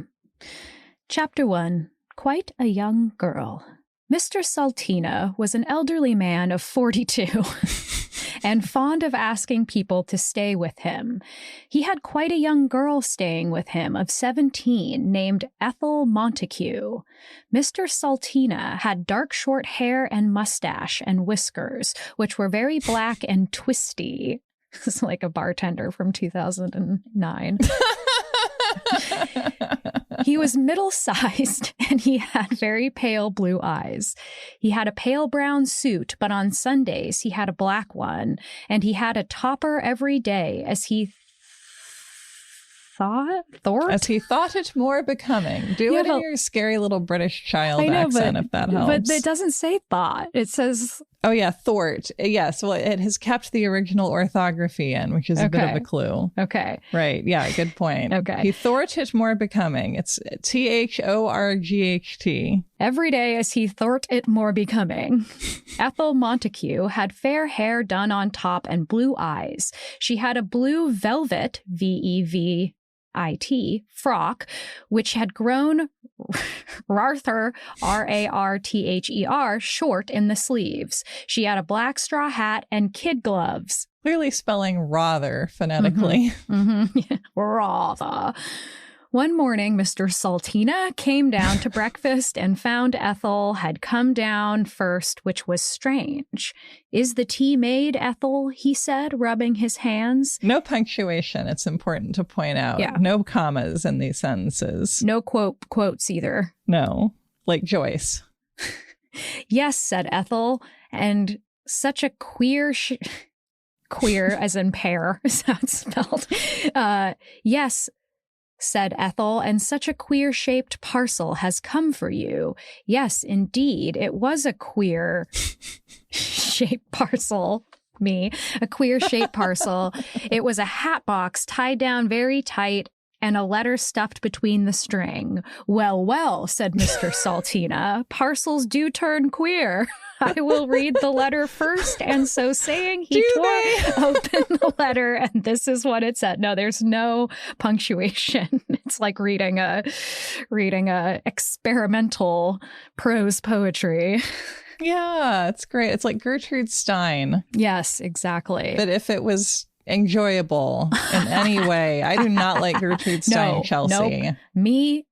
Chapter 1. Quite a young girl. Mr. Saltina was an elderly man of 42 and fond of asking people to stay with him. He had quite a young girl staying with him of 17 named Ethel Montague. Mr. Saltina had dark short hair and mustache and whiskers, which were very black and twisty. It's like a bartender from 2009. He was middle-sized, and he had very pale blue eyes. He had a pale brown suit, but on Sundays he had a black one, and he had a topper every day as he thought it more becoming. Do it in your scary little British child accent, if that helps. But it doesn't say thought. It says... Oh, yeah, thort. Yes, well, it has kept the original orthography in, which is a bit of a clue. Okay. Right, yeah, good point. Okay. He thort it more becoming. It's THORGHT. Every day as he thought it more becoming. Ethel Montague had fair hair done on top and blue eyes. She had a blue velvet, VEVIT, frock, which had grown rather, RARTHER, short in the sleeves. She had a black straw hat and kid gloves. Clearly spelling rather phonetically. Rather. One morning, Mr. Saltina came down to breakfast and found Ethel had come down first, which was strange. "Is the tea made, Ethel?" he said, rubbing his hands. No punctuation, it's important to point out. Yeah. No commas in these sentences. No quotes either. No, like Joyce. "Yes," said Ethel, and such a queer as in pear is how it's spelled. "Yes," said Ethel, "and such a queer-shaped parcel has come for you." Yes, indeed, it was a queer-shaped parcel. A queer-shaped parcel. It was a hat box tied down very tight and a letter stuffed between the string. "Well, well," said Mr. Saltina, "parcels do turn queer. I will read the letter first." And so saying, he tore open the letter, and this is what it said. No, there's no punctuation. It's like reading a experimental prose poetry. Yeah, it's great. It's like Gertrude Stein. Yes, exactly. But if it was enjoyable in any way, I do not like Gertrude Stein, Chelsey. Nope. Me,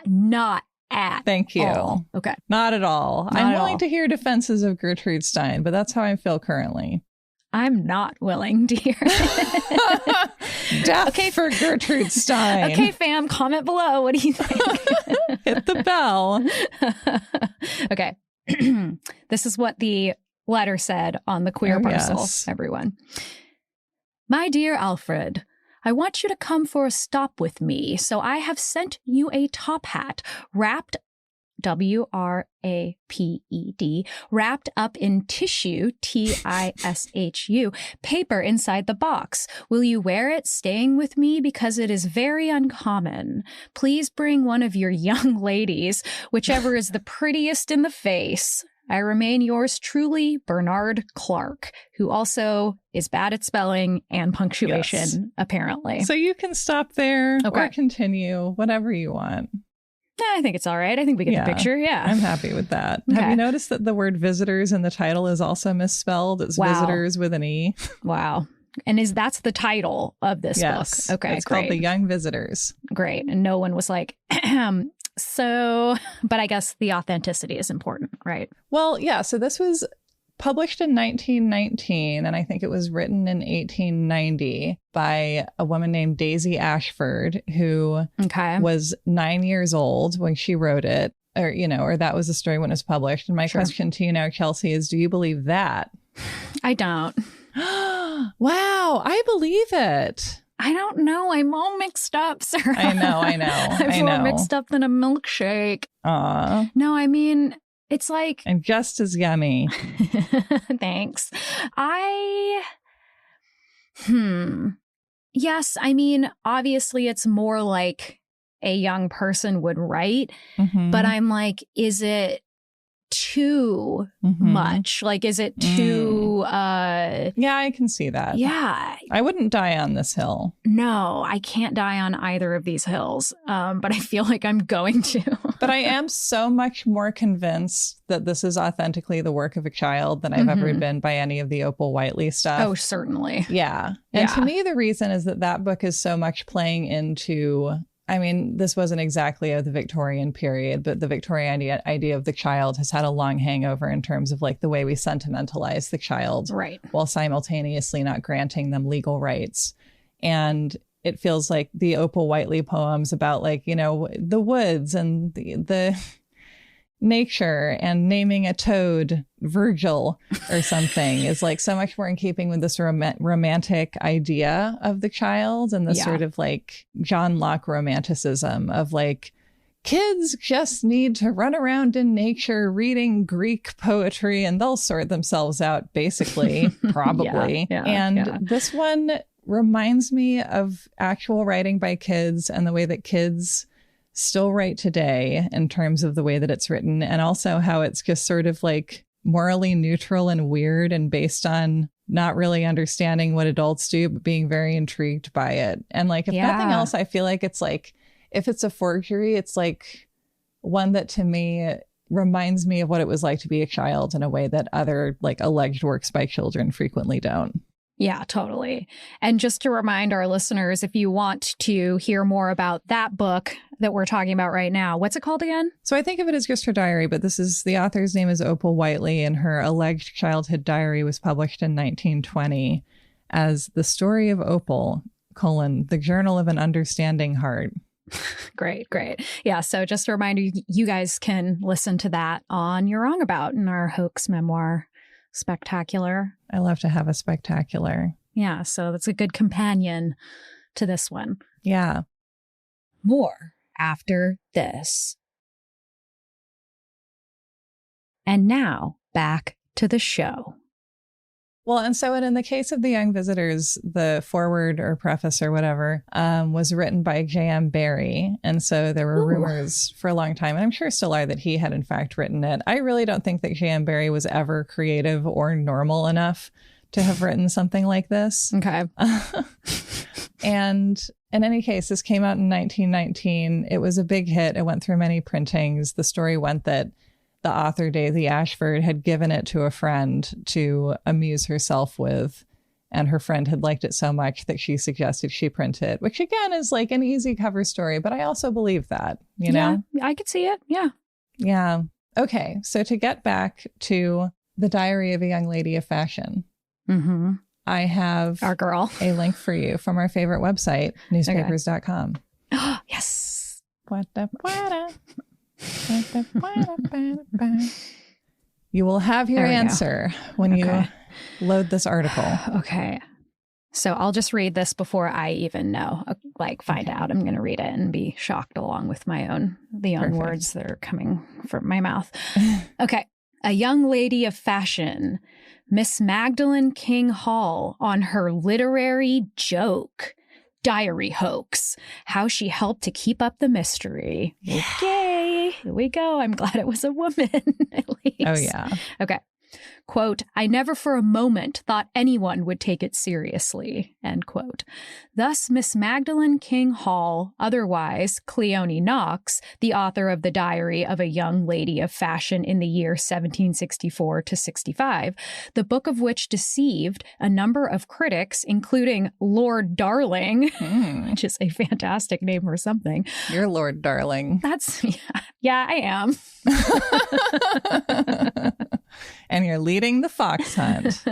not at Thank you. all. Okay. Not at all. I'm willing to hear defenses of Gertrude Stein, but that's how I feel currently. I'm not willing to hear it. Death for Gertrude Stein. Okay, fam, comment below. What do you think? Hit the bell. Okay. This is what the letter said on the queer parcel, everyone. "My dear Alfred, I want you to come for a stop with me, so I have sent you a top hat wrapped, WRAPED, wrapped up in tissue, TISHU, paper inside the box. Will you wear it staying with me, because it is very uncommon? Please bring one of your young ladies, whichever is the prettiest in the face. I remain yours truly, Bernard Clark," who also is bad at spelling and punctuation, apparently. So you can stop there or continue, whatever you want. I think it's all right. I think we get the picture. Yeah. I'm happy with that. Okay. Have you noticed that the word visitors in the title is also misspelled? It's visitors with an E. Wow. And that's the title of this book? Okay, it's called The Young Visitors. Great. And no one was like, so, but I guess the authenticity is important, right? Well, yeah. So this was published in 1919, and I think it was written in 1890 by a woman named Daisy Ashford, who was 9 years old when she wrote it, or that was the story when it was published. And my question to you now, Chelsey, is do you believe that? I don't. Wow, I believe it. I don't know. I'm all mixed up, sir. I know. I'm more mixed up than a milkshake. Aw. No, I mean, it's like... And just as yummy. Thanks. Yes, I mean, obviously it's more like a young person would write, but I'm like, is it too much? Like, is it too... Yeah, I can see that. Yeah. I wouldn't die on this hill. No, I can't die on either of these hills, but I feel like I'm going to. But I am so much more convinced that this is authentically the work of a child than I've ever been by any of the Opal Whiteley stuff. Oh, certainly. Yeah. And to me, the reason is that book is so much playing into... I mean, this wasn't exactly of the Victorian period, but the Victorian idea of the child has had a long hangover in terms of like the way we sentimentalize the child, right, while simultaneously not granting them legal rights. And it feels like the Opal Whiteley poems about like, you know, the woods and the nature and naming a toad Virgil or something is like so much more in keeping with this romantic idea of the child and the sort of like John Locke romanticism of like kids just need to run around in nature reading Greek poetry and they'll sort themselves out, basically, probably. This one reminds me of actual writing by kids and the way that kids still write today in terms of the way that it's written, and also how it's just sort of like morally neutral and weird and based on not really understanding what adults do, but being very intrigued by it. And like, if nothing else, I feel like it's like, if it's a forgery, it's like one that to me reminds me of what it was like to be a child in a way that other like alleged works by children frequently don't. Yeah, totally. And just to remind our listeners, if you want to hear more about that book that we're talking about right now, what's it called again? So I think of it as just her diary, but the author's name is Opal Whiteley, and her alleged childhood diary was published in 1920 as The Story of Opal, the Journal of an Understanding Heart. Great. Yeah, so just a reminder, you guys can listen to that on You're Wrong About in our Hoax Memoir Spectacular. I love to have a spectacular. Yeah, so that's a good companion to this one. Yeah. More after this. And now back to the show. Well, and so in the case of the Young Visitors, the foreword or preface or whatever was written by J.M. Barrie. And so there were rumors for a long time, and I'm sure still are, that he had in fact written it. I really don't think that J.M. Barrie was ever creative or normal enough to have written something like this. Okay. And in any case, this came out in 1919. It was a big hit. It went through many printings. The story went that the author, Daisy Ashford, had given it to a friend to amuse herself with. And her friend had liked it so much that she suggested she print it, which again is like an easy cover story. But I also believe that, you know? I could see it. Yeah. Yeah. Okay. So to get back to the Diary of a Young Lady of Fashion, I have our girl a link for you from our favorite website, newspapers.com. Okay. Yes. You will have your answer when you load this article. Okay. So I'll just read this before I even know, find out. I'm going to read it and be shocked along with the own words that are coming from my mouth. Okay. A young lady of fashion, Miss Magdalene King Hall, on her literary joke. Diary hoax, how she helped to keep up the mystery. Okay, here we go. I'm glad it was a woman, at least. Oh, yeah. Okay. Quote, I never for a moment thought anyone would take it seriously, end quote. Thus, Miss Magdalene King Hall, otherwise Cleone Knox, the author of the Diary of a Young Lady of Fashion in the year 1764 to 65, the book of which deceived a number of critics, including Lord Darling, which is a fantastic name for something. You're Lord Darling. Yeah, I am. And you're leading the fox hunt.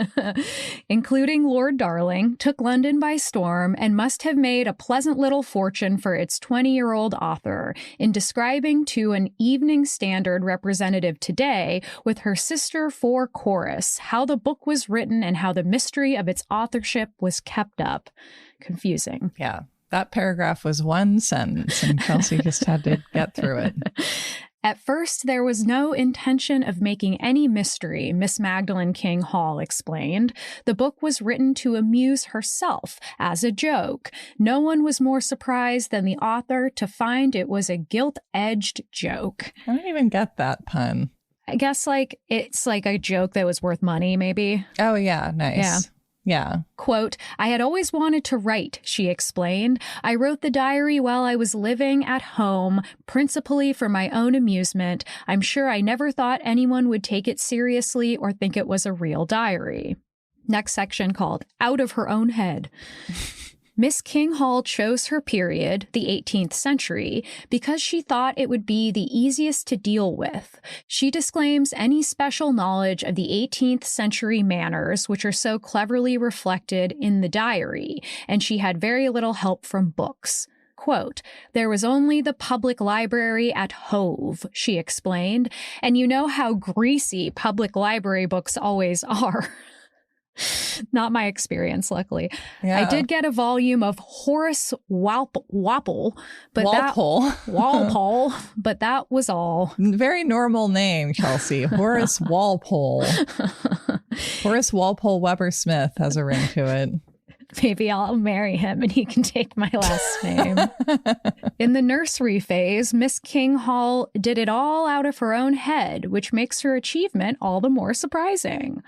Including Lord Darling, took London by storm and must have made a pleasant little fortune for its 20-year-old author in describing to an Evening Standard representative today with her sister for chorus how the book was written and how the mystery of its authorship was kept up. Confusing. Yeah. That paragraph was one sentence and Chelsey just had to get through it. At first, there was no intention of making any mystery, Miss Magdalene King Hall explained. The book was written to amuse herself as a joke. No one was more surprised than the author to find it was a gilt-edged joke. I don't even get that pun. I guess like it's like a joke that was worth money, maybe. Oh, yeah. Nice. Yeah. Yeah. Quote, I had always wanted to write, she explained. I wrote the diary while I was living at home, principally for my own amusement. I'm sure I never thought anyone would take it seriously or think it was a real diary. Next section called Out of Her Own Head. Miss King Hall chose her period, the 18th century, because she thought it would be the easiest to deal with. She disclaims any special knowledge of the 18th century manners, which are so cleverly reflected in the diary, and she had very little help from books. Quote, there was only the public library at Hove, she explained, and you know how greasy public library books always are. Not my experience, luckily. Yeah. I did get a volume of Horace Walpole, but Walpole, but that was all. Very normal name, Chelsey. Horace Walpole. Horace Walpole Weber Smith has a ring to it. Maybe I'll marry him and he can take my last name. In the nursery phase, Miss King Hall did it all out of her own head, which makes her achievement all the more surprising.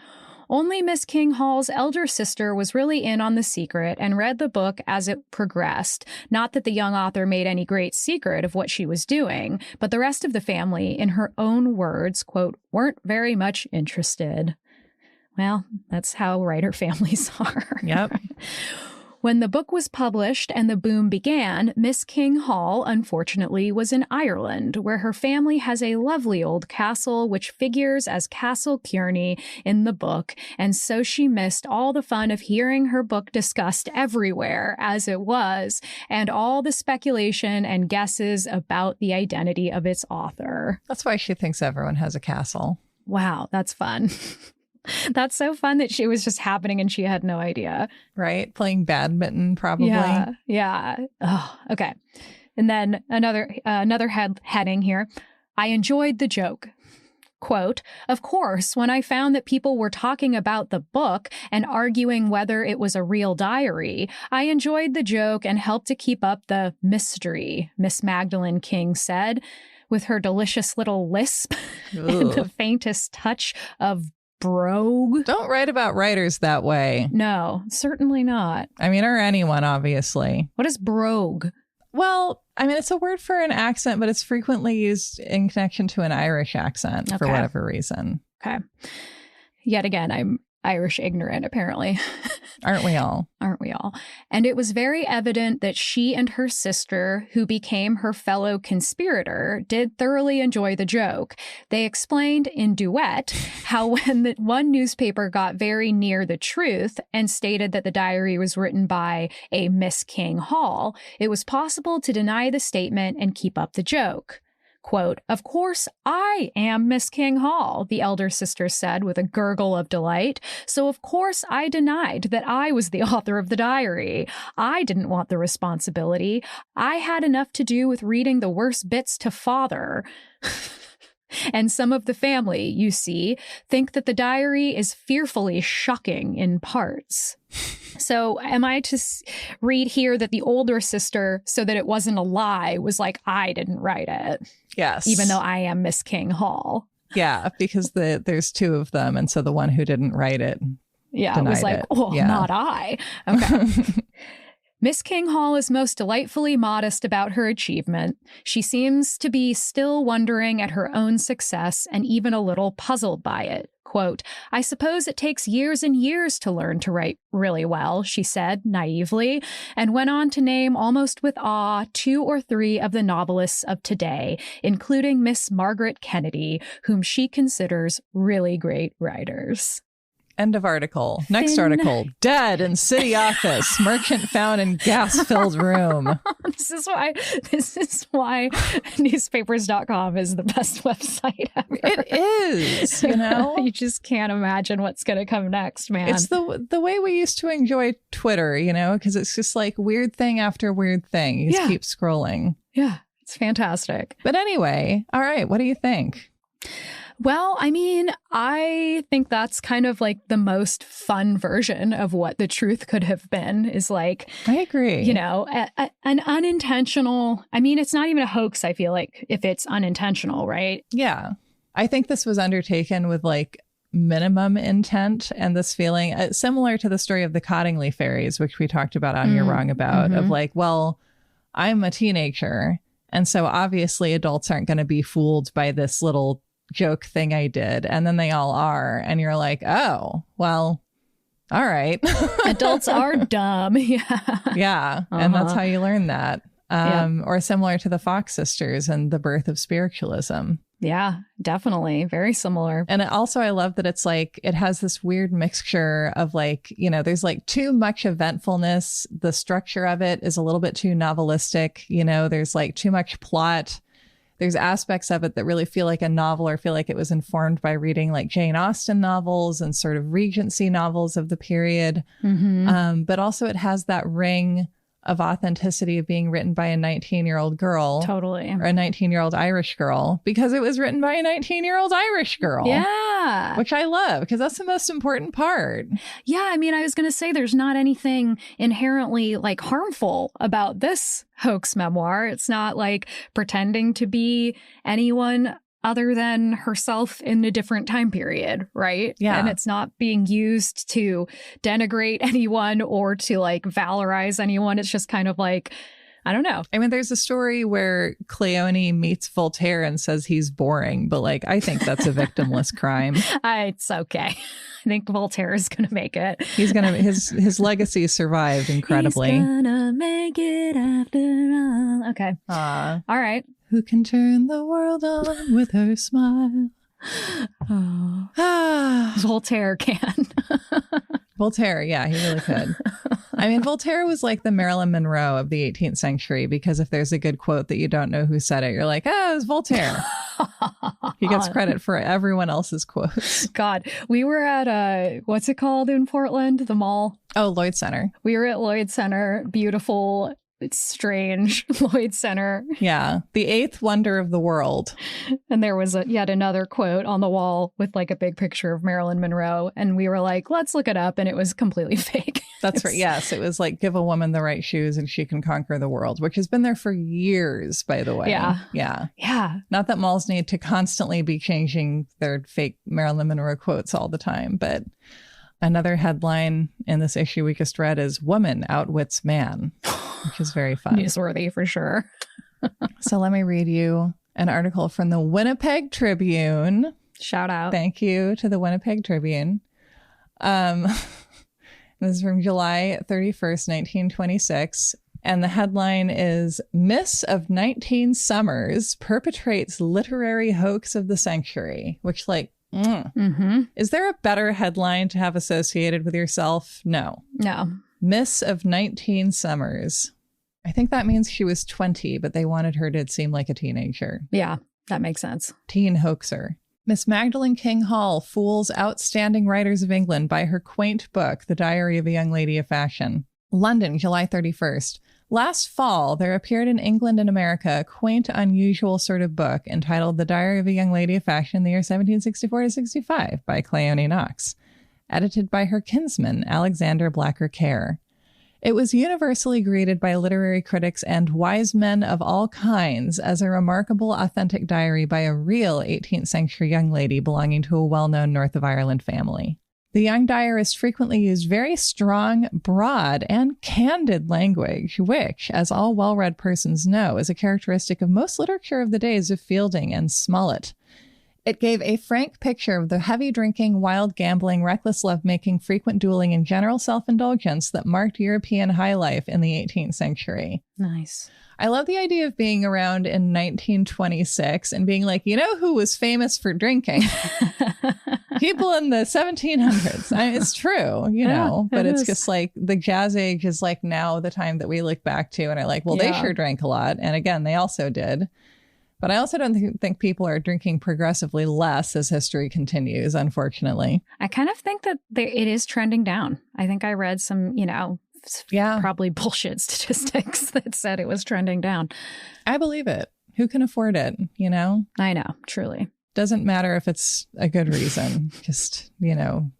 Only Miss King Hall's elder sister was really in on the secret and read the book as it progressed. Not that the young author made any great secret of what she was doing, but the rest of the family, in her own words, quote, weren't very much interested. Well, that's how writer families are. Yep. When the book was published and the boom began, Miss King Hall, unfortunately, was in Ireland, where her family has a lovely old castle, which figures as Castle Kearney in the book, and so she missed all the fun of hearing her book discussed everywhere, as it was, and all the speculation and guesses about the identity of its author. That's why she thinks everyone has a castle. Wow, that's fun. That's so fun that it was just happening and she had no idea. Right? Playing badminton, probably. Yeah. Oh, okay. And then another heading here. I enjoyed the joke. Quote, of course, when I found that people were talking about the book and arguing whether it was a real diary, I enjoyed the joke and helped to keep up the mystery, Miss Magdalene King said, with her delicious little lisp and the faintest touch of brogue. Don't write about writers that way. No, certainly not. I mean, or anyone, obviously. What is brogue? Well, I mean, it's a word for an accent, but it's frequently used in connection to an Irish accent for whatever reason. Okay. Yet again, I'm Irish ignorant, apparently. Aren't we all? Aren't we all? And it was very evident that she and her sister, who became her fellow conspirator, did thoroughly enjoy the joke. They explained in duet how when the one newspaper got very near the truth and stated that the diary was written by a Miss King Hall, it was possible to deny the statement and keep up the joke. Quote, of course, I am Miss King Hall, the elder sister said with a gurgle of delight. So, of course, I denied that I was the author of the diary. I didn't want the responsibility. I had enough to do with reading the worst bits to father. And some of the family, you see, think that the diary is fearfully shocking in parts. So am I to read here that the older sister, so that it wasn't a lie, was like, I didn't write it? Yes. Even though I am Miss King Hall. Yeah, because there's two of them. And so the one who didn't write it was like, not I. Okay. Miss King Hall is most delightfully modest about her achievement. She seems to be still wondering at her own success and even a little puzzled by it. Quote, I suppose it takes years and years to learn to write really well, she said naively, and went on to name almost with awe 2 or 3 of the novelists of today, including Miss Margaret Kennedy, whom she considers really great writers. End of article. Next article. Dead in city office. Merchant found in gas-filled room. This is why newspapers.com is the best website ever. It is, you know? You just can't imagine what's going to come next, man. It's the way we used to enjoy Twitter, you know, because it's just like weird thing after weird thing. You just keep scrolling. Yeah, it's fantastic. But anyway, all right, what do you think? Well, I mean, I think that's kind of like the most fun version of what the truth could have been is like, I agree. You know, an unintentional, I mean, it's not even a hoax, I feel like, if it's unintentional, right? Yeah. I think this was undertaken with like minimum intent, and this feeling similar to the story of the Cottingley fairies, which we talked about on You're Wrong About, of like, well, I'm a teenager, and so obviously adults aren't going to be fooled by this little joke thing I did. And then they all are. And you're like, oh, well, all right. Adults are dumb. Yeah. Yeah. And that's how you learn that. Or similar to the Fox sisters and the birth of spiritualism. Yeah, definitely. Very similar. And also, I love that it's like, it has this weird mixture of like, you know, there's like too much eventfulness. The structure of it is a little bit too novelistic. You know, there's like too much plot. There's aspects of it that really feel like a novel, or feel like it was informed by reading like Jane Austen novels and sort of Regency novels of the period. But also it has that ring of authenticity of being written by a 19-year-old girl. Totally. Or a 19-year-old Irish girl, because it was written by a 19-year-old Irish girl. Yeah. Which I love, because that's the most important part. Yeah. I mean, I was going to say there's not anything inherently like harmful about this hoax memoir. It's not like pretending to be anyone other than herself in a different time period, right? Yeah. And it's not being used to denigrate anyone or to like valorize anyone. It's just kind of like, I don't know. I mean, there's a story where Cleone meets Voltaire and says he's boring, but like, I think that's a victimless crime. It's okay. I think Voltaire is going to make it. He's going to, his legacy survived incredibly. He's gonna make it after all. Okay. All right. Who can turn the world on with her smile? Voltaire can. Voltaire, yeah, he really could. I mean, Voltaire was like the Marilyn Monroe of the 18th century, because if there's a good quote that you don't know who said it, you're like, oh, it's Voltaire. He gets credit for everyone else's quotes. God, we were at, what's it called in Portland? The mall? Oh, Lloyd Center. We were at Lloyd Center. Beautiful. It's strange. Lloyd Center. Yeah. The eighth wonder of the world. And there was yet another quote on the wall with like a big picture of Marilyn Monroe. And we were like, let's look it up. And it was completely fake. That's right. Yes. It was like, give a woman the right shoes and she can conquer the world, which has been there for years, by the way. Yeah. Yeah. Yeah. Not that malls need to constantly be changing their fake Marilyn Monroe quotes all the time, but another headline in this issue we just read is Woman Outwits Man, which is very fun. Newsworthy for sure. So let me read you an article from the Winnipeg Tribune. Shout out. Thank you to the Winnipeg Tribune. This is from July 31st, 1926. And the headline is Miss of 19 Summers Perpetrates Literary Hoax of the Century, which like, is there a better headline to have associated with yourself? No. Miss of 19 Summers. I think that means she was 20, but they wanted her to seem like a teenager. Yeah, that makes sense. Teen hoaxer. Miss Magdalen King Hall fools outstanding writers of England by her quaint book, The Diary of a Young Lady of Fashion. London, July 31st. Last fall, there appeared in England and America a quaint, unusual sort of book entitled The Diary of a Young Lady of Fashion in the year 1764 to 65 by Cleone Knox, edited by her kinsman, Alexander Blacker Kerr. It was universally greeted by literary critics and wise men of all kinds as a remarkable, authentic diary by a real 18th century young lady belonging to a well-known North of Ireland family. The young diarist frequently used very strong, broad, and candid language, which, as all well-read persons know, is a characteristic of most literature of the days of Fielding and Smollett. It gave a frank picture of the heavy drinking, wild gambling, reckless lovemaking, frequent dueling, and general self-indulgence that marked European high life in the 18th century. Nice. I love the idea of being around in 1926 and being like, you know who was famous for drinking? People in the 1700s. I mean, it's true, you know, but it's just like the jazz age is like now the time that we look back to and are like, well, they sure drank a lot. And again, they also did. But I also don't think people are drinking progressively less as history continues, unfortunately. I kind of think that it is trending down. I think I read some, probably bullshit statistics that said it was trending down. I believe it. Who can afford it, you know? I know, truly. Doesn't matter if it's a good reason, just,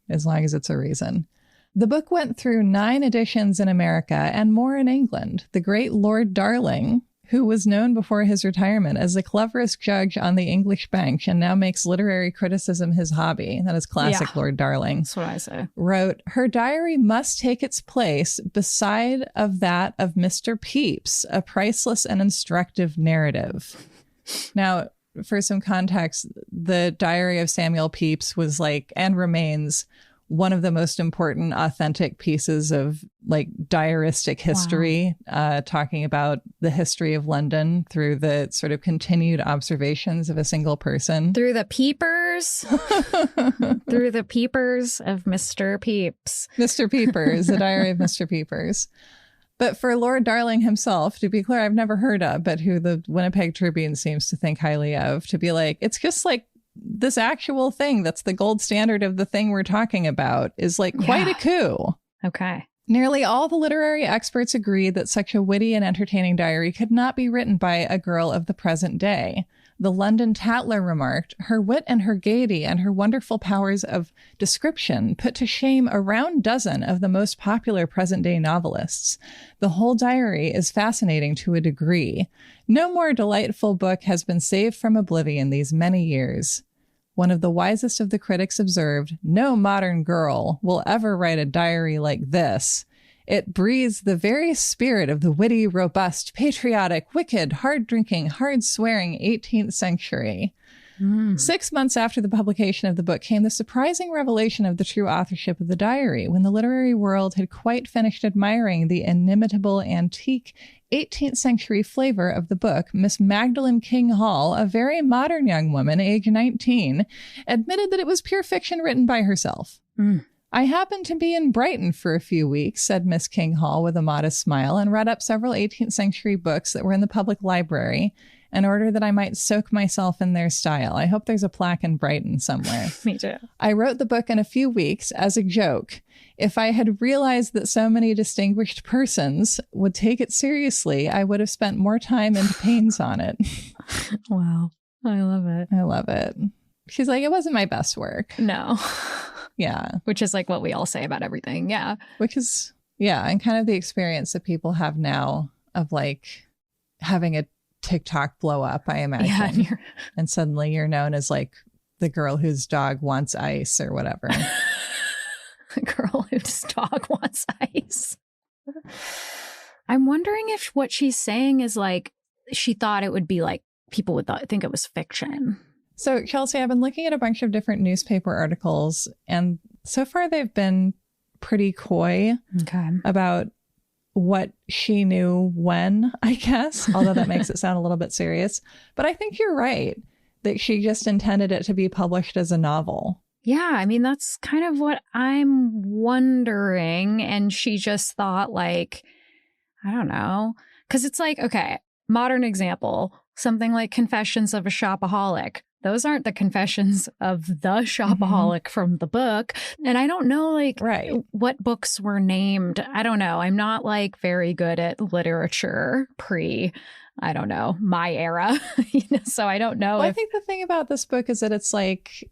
as long as it's a reason. The book went through 9 editions in America and more in England. The great Lord Darling, who was known before his retirement as the cleverest judge on the English bench and now makes literary criticism his hobby. That is classic Lord Darling. That's what I say. Wrote, her diary must take its place beside of that of Mr. Pepys, a priceless and instructive narrative. Now, for some context, the diary of Samuel Pepys was like, and remains, one of the most important authentic pieces of like diaristic history, talking about the history of London through the sort of continued observations of a single person. Through the peepers. Through the peepers of Mr. Pepys. Mr. Peepers, the diary of Mr. Peepers. But for Lord Darling himself, to be clear, I've never heard of, but who the Winnipeg Tribune seems to think highly of, to be like, it's just like, this actual thing that's the gold standard of the thing we're talking about is like quite a coup. Okay. Nearly all the literary experts agree that such a witty and entertaining diary could not be written by a girl of the present day. The London Tatler remarked, her wit and her gaiety and her wonderful powers of description put to shame a round dozen of the most popular present-day novelists. The whole diary is fascinating to a degree. No more delightful book has been saved from oblivion these many years. One of the wisest of the critics observed, no modern girl will ever write a diary like this. It breathes the very spirit of the witty, robust, patriotic, wicked, hard-drinking, hard-swearing 18th century. 6 months after the publication of the book came the surprising revelation of the true authorship of the diary, when the literary world had quite finished admiring the inimitable antique 18th century flavor of the book. Miss Magdalen King Hall, a very modern young woman, age 19, admitted that it was pure fiction written by herself. I happened to be in Brighton for a few weeks, said Miss King Hall with a modest smile, and read up several 18th century books that were in the public library in order that I might soak myself in their style. I hope there's a plaque in Brighton somewhere. Me too. I wrote the book in a few weeks as a joke. If I had realized that so many distinguished persons would take it seriously, I would have spent more time and pains on it. Wow. I love it. I love it. She's like, it wasn't my best work. No. Yeah. Which is like what we all say about everything. Yeah. Which is, yeah. And kind of the experience that people have now of like having a TikTok blow up, I imagine. Yeah, and suddenly you're known as like the girl whose dog wants ice or whatever. The girl whose dog wants ice. I'm wondering if what she's saying is like, she thought it would be like, people would think it was fiction. So, Chelsey, I've been looking at a bunch of different newspaper articles, and so far they've been pretty coy about what she knew when, I guess, although that makes it sound a little bit serious. But I think you're right that she just intended it to be published as a novel. Yeah, I mean, that's kind of what I'm wondering. And she just thought like, I don't know, because it's like, okay, modern example, something like Confessions of a Shopaholic. Those aren't the confessions of the shopaholic from the book. And I don't know, like, what books were named. I don't know. I'm not, like, very good at literature I don't know, my era. So I don't know. Well, I think the thing about this book is that it's, like,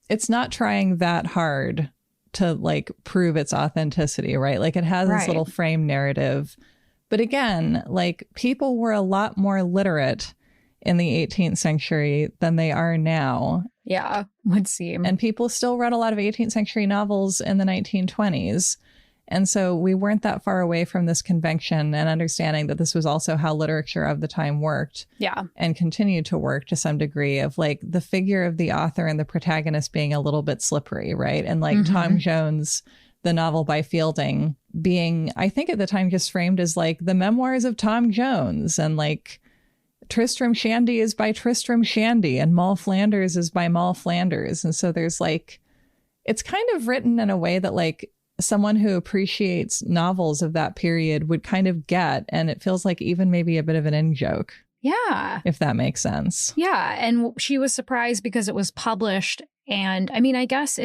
it's not trying that hard to, like, prove its authenticity, right? Like, it has this little frame narrative. But again, like, people were a lot more literate in the 18th century than they are now. Yeah, would seem. And people still read a lot of 18th century novels in the 1920s. And so we weren't that far away from this convention and understanding that this was also how literature of the time worked. Yeah. And continued to work to some degree, of like the figure of the author and the protagonist being a little bit slippery, right? And like Tom Jones, the novel by Fielding, being, I think at the time, just framed as like the memoirs of Tom Jones, and like Tristram Shandy is by Tristram Shandy and Moll Flanders is by Moll Flanders. And so there's like, it's kind of written in a way that like someone who appreciates novels of that period would kind of get. And it feels like even maybe a bit of an in-joke. Yeah. If that makes sense. Yeah. And she was surprised because it was published. And I mean, I guess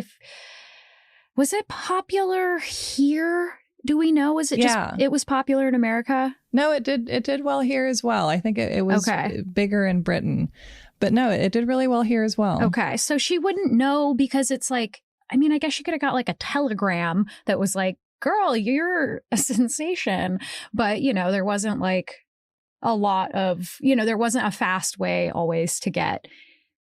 was it popular here? Do we know? Was it just, it was popular in America? No, it did well here as well. I think it was bigger in Britain, but no, it did really well here as well. Okay. So she wouldn't know because it's like, I mean, I guess she could have got like a telegram that was like, girl, you're a sensation. But, you know, there wasn't like a lot of, you know, there wasn't a fast way always to get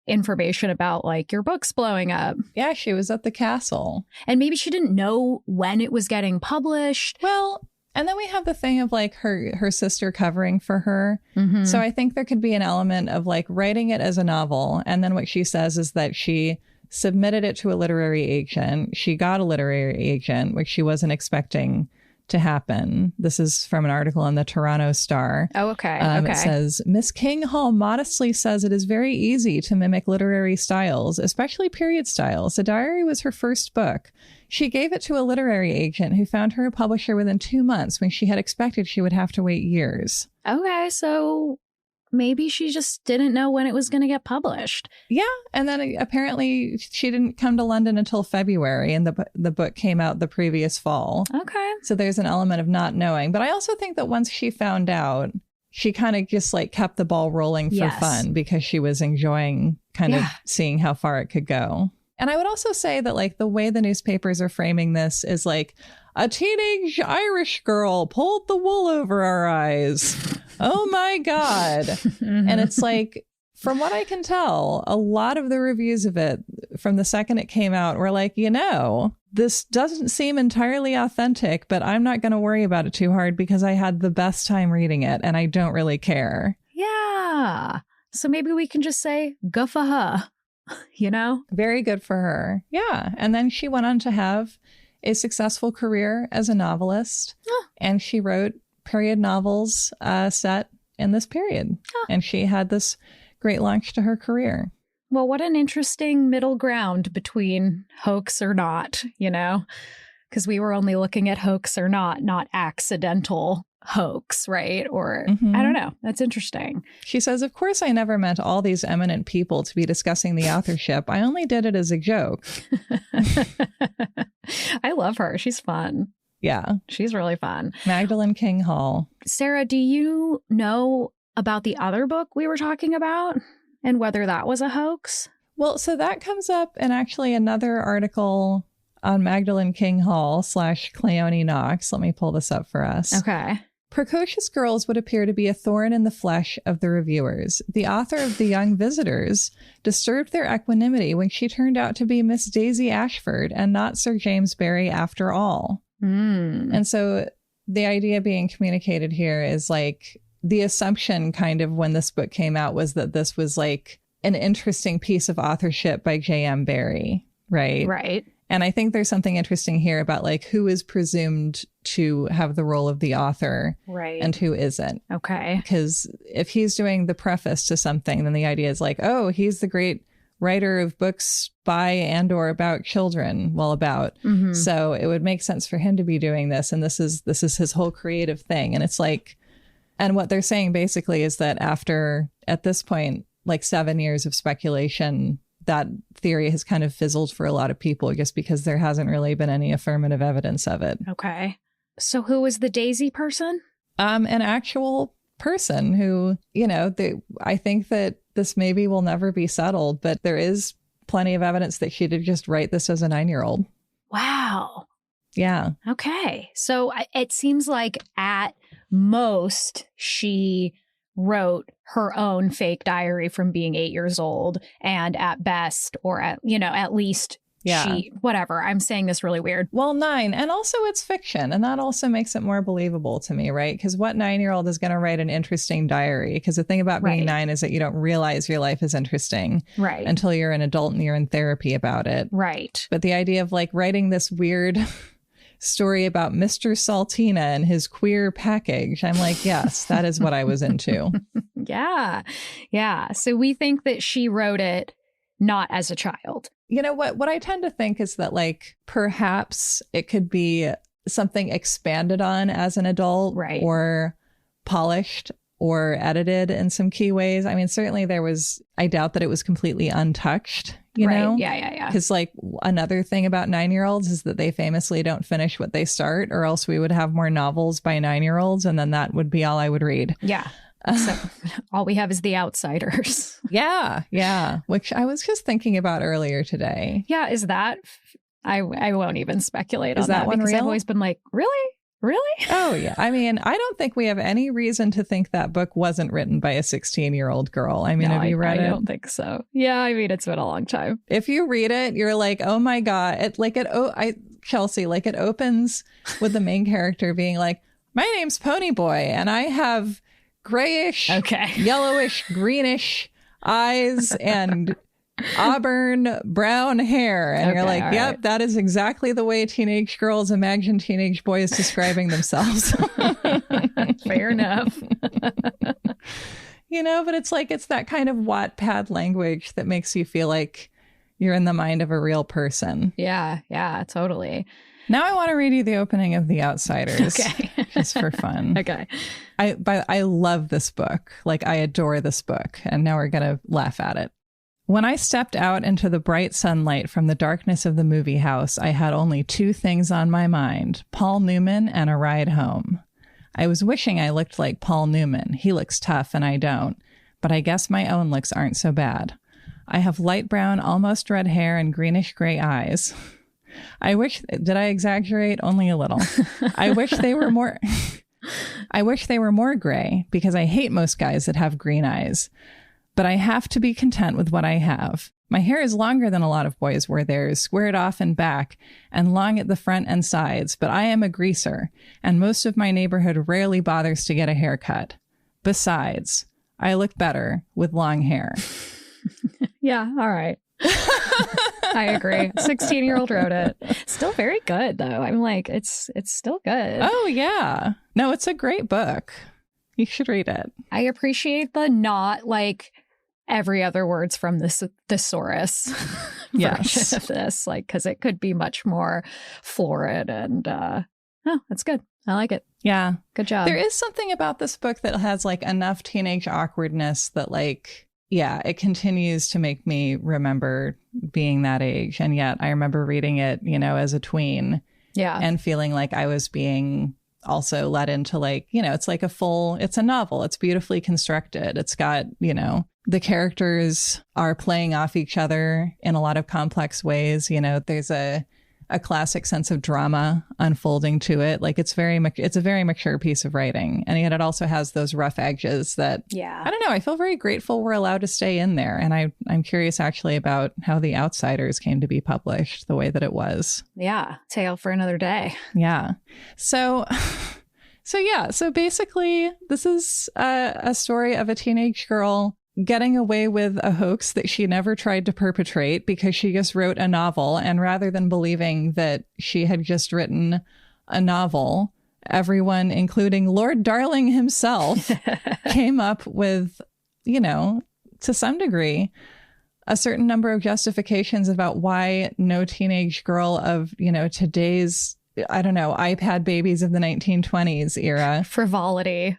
information about like your book's blowing up. Yeah, she was at the castle. And maybe she didn't know when it was getting published. Well, and then we have the thing of like her sister covering for her. Mm-hmm. So I think there could be an element of like writing it as a novel. And then what she says is that she submitted it to a literary agent. She got a literary agent, which she wasn't expecting to happen. This is from an article in the Toronto Star. Oh, okay. It says, Miss King Hall modestly says it is very easy to mimic literary styles, especially period styles. The diary was her first book. She gave it to a literary agent who found her a publisher within 2 months when she had expected she would have to wait years. Okay, so maybe she just didn't know when it was going to get published. Yeah. And then apparently she didn't come to London until February, and the book came out the previous fall. Okay. So there's an element of not knowing. But I also think that once she found out, she kind of just like kept the ball rolling for fun because she was enjoying kind of seeing how far it could go. And I would also say that like the way the newspapers are framing this is like a teenage Irish girl pulled the wool over our eyes. Oh, my God. Mm-hmm. And it's like, from what I can tell, a lot of the reviews of it from the second it came out were like, you know, this doesn't seem entirely authentic, but I'm not going to worry about it too hard because I had the best time reading it and I don't really care. Yeah. So maybe we can just say, go for her, you know? Very good for her. Yeah. And then she went on to have a successful career as a novelist, and she wrote period novels set in this period. And she had this great launch to her career. Well, what an interesting middle ground between hoax or not, you know, because we were only looking at hoax or not accidental hoax, right? Or I don't know. That's interesting. She says, of course, I never meant all these eminent people to be discussing the authorship. I only did it as a joke. I love her. She's fun. Yeah. She's really fun. Magdalene King Hall. Sarah, do you know about the other book we were talking about and whether that was a hoax? Well, so that comes up in actually another article on Magdalene King Hall / Cleone Knox. Let me pull this up for us. Okay. Precocious girls would appear to be a thorn in the flesh of the reviewers. The author of The Young Visitors disturbed their equanimity when she turned out to be Miss Daisy Ashford and not Sir James Barry after all. And so the idea being communicated here is like the assumption kind of when this book came out was that this was like an interesting piece of authorship by J.M. Barrie, right? Right. And I think there's something interesting here about like who is presumed to have the role of the author, right, and who isn't. Okay. Because if he's doing the preface to something, then the idea is like, oh, he's the great writer of books by and or about children. Well, about. So it would make sense for him to be doing this. And this is his whole creative thing. And it's like, and what they're saying basically is that after, at this point, like 7 years of speculation, that theory has kind of fizzled for a lot of people just because there hasn't really been any affirmative evidence of it. Okay. So who was the Daisy person? An actual person who, you know, I think that this maybe will never be settled, but there is plenty of evidence that she did just write this as a 9-year-old. Wow. Yeah. Okay. So it seems like at most she wrote her own fake diary from being 8 years old, and at best, or at, you know, at least she, whatever. I'm saying this really weird. Well, 9. And also it's fiction. And that also makes it more believable to me, right? Because what 9-year-old is going to write an interesting diary? Because the thing about being 9 is that you don't realize your life is interesting until you're an adult and you're in therapy about it. Right. But the idea of like writing this weird story about Mr. Saltina and his queer package, I'm like, yes, that is what I was into. Yeah. Yeah. So we think that she wrote it not as a child. You know what I tend to think is that like perhaps it could be something expanded on as an adult, right, or polished or edited in some key ways. I mean, certainly I doubt that it was completely untouched, you know? Yeah. Because like another thing about 9-year-olds is that they famously don't finish what they start, or else we would have more novels by 9-year-olds, and then that would be all I would read. Yeah. So all we have is The Outsiders. Yeah. Which I was just thinking about earlier today. Yeah. Is that, I won't even speculate is on that one because real? I've always been like, really? Really? Oh, yeah. I mean, I don't think we have any reason to think that book wasn't written by a 16-year-old girl. I mean, No, have you read it? I don't think so. Yeah, I mean, it's been a long time. If you read it, you're like, oh my God. Chelsey, like it opens with the main character being like, my name's Pony Boy and I have grayish, yellowish, greenish eyes and auburn brown hair. And you're like, yep, right. That is exactly the way teenage girls imagine teenage boys describing themselves. Fair enough. You know, but it's like, it's that kind of Wattpad language that makes you feel like you're in the mind of a real person. Yeah, totally. Now I want to read you the opening of The Outsiders. Okay. Just for fun. Okay. I love this book. Like, I adore this book. And now we're going to laugh at it. When I stepped out into the bright sunlight from the darkness of the movie house, I had only two things on my mind: Paul Newman and a ride home. I was wishing I looked like Paul Newman. He looks tough and I don't. But I guess my own looks aren't so bad. I have light brown, almost red hair and greenish gray eyes. Did I exaggerate? Only a little. I wish they were more gray, because I hate most guys that have green eyes. But I have to be content with what I have. My hair is longer than a lot of boys wear theirs, squared off and back, and long at the front and sides, but I am a greaser, and most of my neighborhood rarely bothers to get a haircut. Besides, I look better with long hair. Yeah, all right. I agree. 16-year-old wrote it. Still very good, though. I'm like, it's still good. Oh, yeah. No, it's a great book. You should read it. I appreciate the not like every other word's from this thesaurus version of this, like, because it could be much more florid and that's good. I like it. Yeah. Good job. There is something about this book that has like enough teenage awkwardness that like, yeah, it continues to make me remember being that age. And yet I remember reading it, you know, as a tween. Yeah. And feeling like I was being also led into like, you know, it's like it's a novel. It's beautifully constructed. It's got, you know, the characters are playing off each other in a lot of complex ways. You know, there's a classic sense of drama unfolding to it. Like it's a very mature piece of writing. And yet it also has those rough edges that, I don't know, I feel very grateful we're allowed to stay in there. And I'm curious actually about how The Outsiders came to be published the way that it was. Yeah. Tale for another day. Yeah. So basically this is a story of a teenage girl getting away with a hoax that she never tried to perpetrate because she just wrote a novel. And rather than believing that she had just written a novel, everyone, including Lord Darling himself, came up with, you know, to some degree, a certain number of justifications about why no teenage girl of, you know, today's, I don't know, iPad babies of the 1920s era frivolity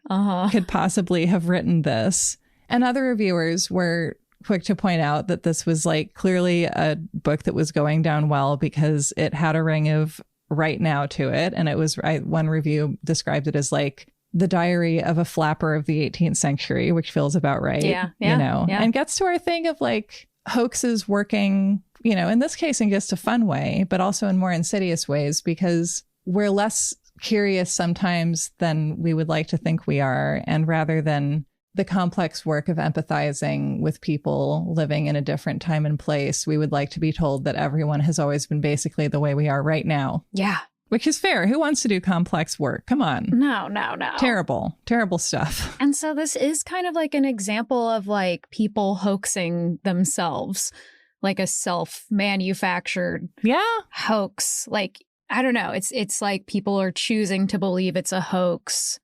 could possibly have written this. And other reviewers were quick to point out that this was like clearly a book that was going down well because it had a ring of right now to it. And it was, one review described it as like the diary of a flapper of the 18th century, which feels about right. Yeah. You know, and gets to our thing of like hoaxes working, you know, in this case in just a fun way, but also in more insidious ways, because we're less curious sometimes than we would like to think we are. And rather than the complex work of empathizing with people living in a different time and place, we would like to be told that everyone has always been basically the way we are right now. Yeah. Which is fair. Who wants to do complex work? Come on. No. Terrible stuff. And so this is kind of like an example of like people hoaxing themselves, like a self-manufactured hoax. Like, I don't know. It's like people are choosing to believe it's a hoax,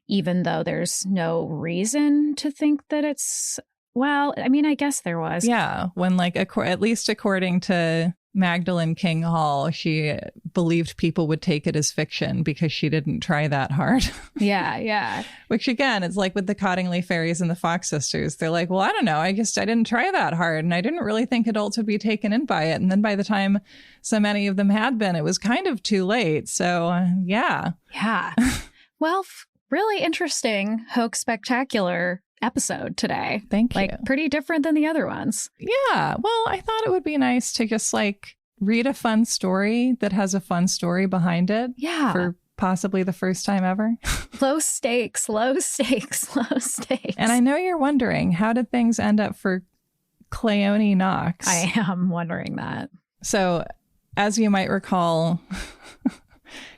even though there's no reason to think that it's, well, I mean, I guess there was. Yeah. When like, at least according to Magdalene King Hall, she believed people would take it as fiction because she didn't try that hard. Yeah. Which again, it's like with the Cottingley Fairies and the Fox sisters. They're like, well, I don't know. I didn't try that hard. And I didn't really think adults would be taken in by it. And then by the time so many of them had been, it was kind of too late. So yeah. Well, really interesting Hoax Spectacular episode today. Thank you. Like pretty different than the other ones. Yeah. Well, I thought it would be nice to just like read a fun story that has a fun story behind it. Yeah. For possibly the first time ever. Low stakes, low stakes, low stakes. And I know you're wondering, how did things end up for Cleone Knox? I am wondering that. So, as you might recall,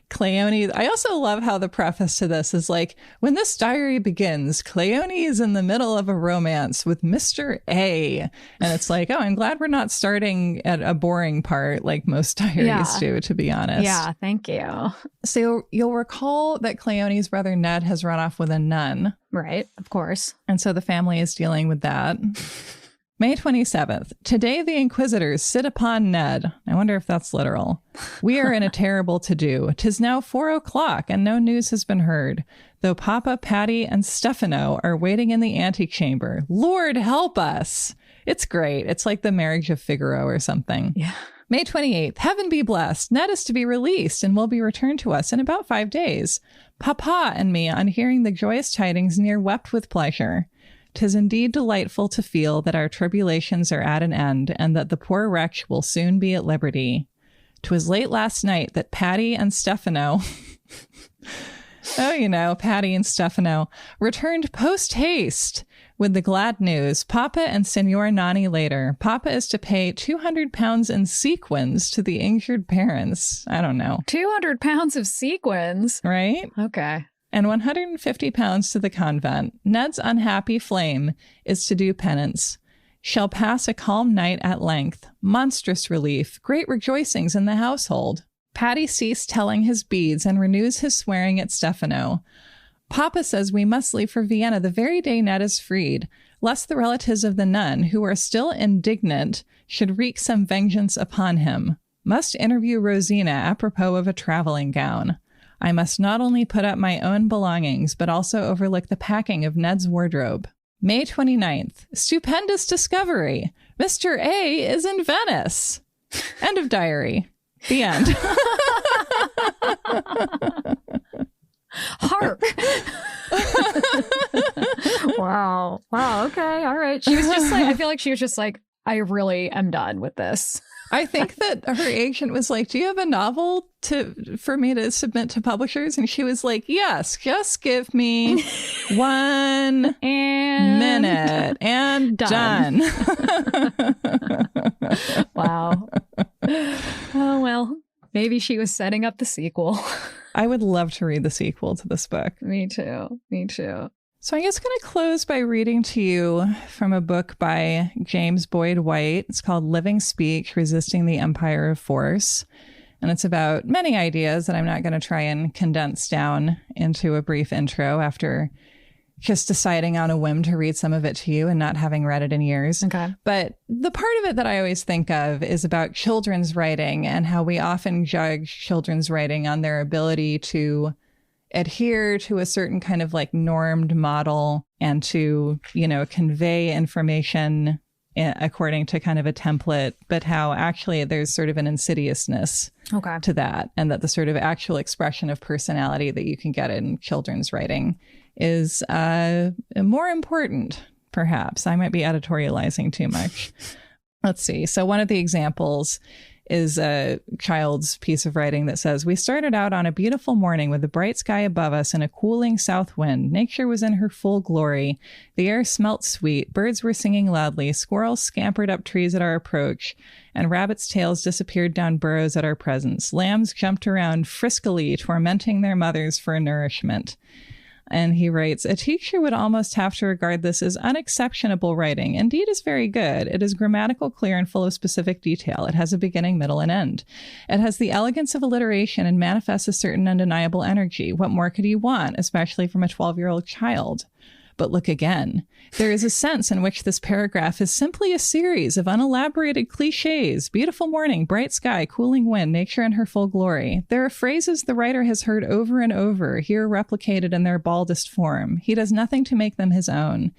Cleone, I also love how the preface to this is like, when this diary begins, Cleone is in the middle of a romance with Mr. A. And it's like, oh, I'm glad we're not starting at a boring part like most diaries do, to be honest. Yeah, thank you. So you'll recall that Cleone's brother Ned has run off with a nun. Right, of course. And so the family is dealing with that. May 27th. Today the Inquisitors sit upon Ned. I wonder if that's literal. We are in a terrible to-do. 'Tis now 4:00 and no news has been heard, though Papa, Patty, and Stefano are waiting in the antechamber. Lord help us. It's great. It's like the Marriage of Figaro or something. Yeah. May 28th. Heaven be blessed. Ned is to be released and will be returned to us in about 5 days. Papa and me, on hearing the joyous tidings, near wept with pleasure. 'Tis indeed delightful to feel that our tribulations are at an end, and that the poor wretch will soon be at liberty. 'Twas late last night that Patty and Stefano, Patty and Stefano, returned post-haste with the glad news. Papa and Signor Nani later. Papa is to pay £200 in sequins to the injured parents. I don't know. 200 pounds of sequins? Right? Okay. And £150 to the convent. Ned's unhappy flame is to do penance. Shall pass a calm night at length. Monstrous relief. Great rejoicings in the household. Patty ceased telling his beads and renews his swearing at Stefano. Papa says we must leave for Vienna the very day Ned is freed, lest the relatives of the nun, who are still indignant, should wreak some vengeance upon him. Must interview Rosina apropos of a traveling gown. I must not only put up my own belongings, but also overlook the packing of Ned's wardrobe. May 29th. Stupendous discovery. Mr. A is in Venice. End of diary. The end. Hark. Wow. Okay. All right. She was just like, I feel like she was just like, I really am done with this. I think that her agent was like, do you have a novel for me to submit to publishers? And she was like, yes, just give me 1 minute and done. Wow. Oh, well, maybe she was setting up the sequel. I would love to read the sequel to this book. Me too. So I guess I'm going to close by reading to you from a book by James Boyd White. It's called Living Speech, Resisting the Empire of Force. And it's about many ideas that I'm not going to try and condense down into a brief intro after just deciding on a whim to read some of it to you and not having read it in years. Okay. But the part of it that I always think of is about children's writing and how we often judge children's writing on their ability to adhere to a certain kind of like normed model and to, convey information according to kind of a template, but how actually there's sort of an insidiousness to that, and that the sort of actual expression of personality that you can get in children's writing is more important, perhaps. I might be editorializing too much. Let's see. So one of the examples is a child's piece of writing that says, we started out on a beautiful morning with a bright sky above us and a cooling south wind. Nature was in her full glory. The air smelt sweet. Birds were singing loudly. Squirrels scampered up trees at our approach, and rabbits' tails disappeared down burrows at our presence. Lambs jumped around friskily, tormenting their mothers for nourishment. And he writes, a teacher would almost have to regard this as unexceptionable writing. Indeed, is very good. It is grammatical, clear, and full of specific detail. It has a beginning, middle, and end. It has the elegance of alliteration and manifests a certain undeniable energy. What more could you want, especially from a 12-year-old child? But look again. There is a sense in which this paragraph is simply a series of unelaborated cliches. Beautiful morning, bright sky, cooling wind, nature in her full glory. There are phrases the writer has heard over and over, here replicated in their baldest form. He does nothing to make them his own.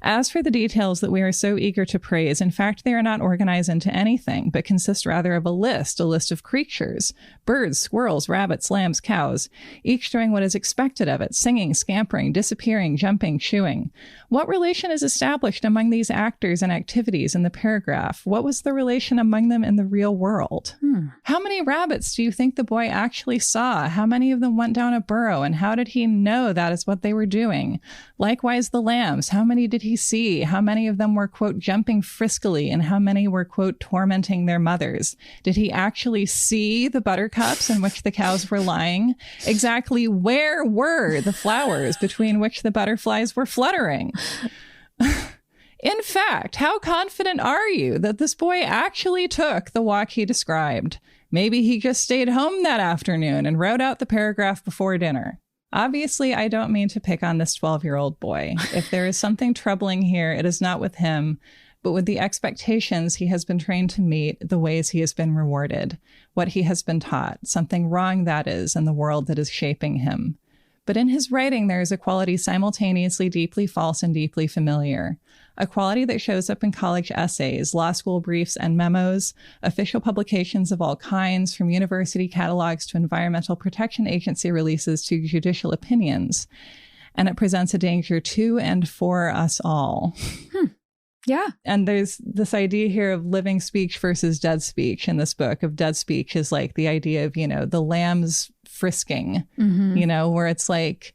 As for the details that we are so eager to praise, in fact, they are not organized into anything, but consist rather of a list of creatures, birds, squirrels, rabbits, lambs, cows, each doing what is expected of it, singing, scampering, disappearing, jumping, chewing. What relation is established among these actors and activities in the paragraph? What was the relation among them in the real world? How many rabbits do you think the boy actually saw? How many of them went down a burrow, and how did he know that is what they were doing? Likewise, the lambs, how many did he see? How many of them were, quote, jumping friskily, and how many were, quote, tormenting their mothers? Did he actually see the buttercups in which the cows were lying? Exactly where were the flowers between which the butterflies were fluttering? In fact, how confident are you that this boy actually took the walk he described? Maybe he just stayed home that afternoon and wrote out the paragraph before dinner. Obviously, I don't mean to pick on this 12-year-old boy. If there is something troubling here, it is not with him, but with the expectations he has been trained to meet, the ways he has been rewarded, what he has been taught, something wrong that is in the world that is shaping him. But in his writing, there is a quality simultaneously deeply false and deeply familiar, a quality that shows up in college essays, law school briefs and memos, official publications of all kinds, from university catalogs to environmental protection agency releases to judicial opinions. And it presents a danger to and for us all. Yeah. And there's this idea here of living speech versus dead speech in this book. Of dead speech is like the idea of, you know, the lambs frisking, you know, where it's like,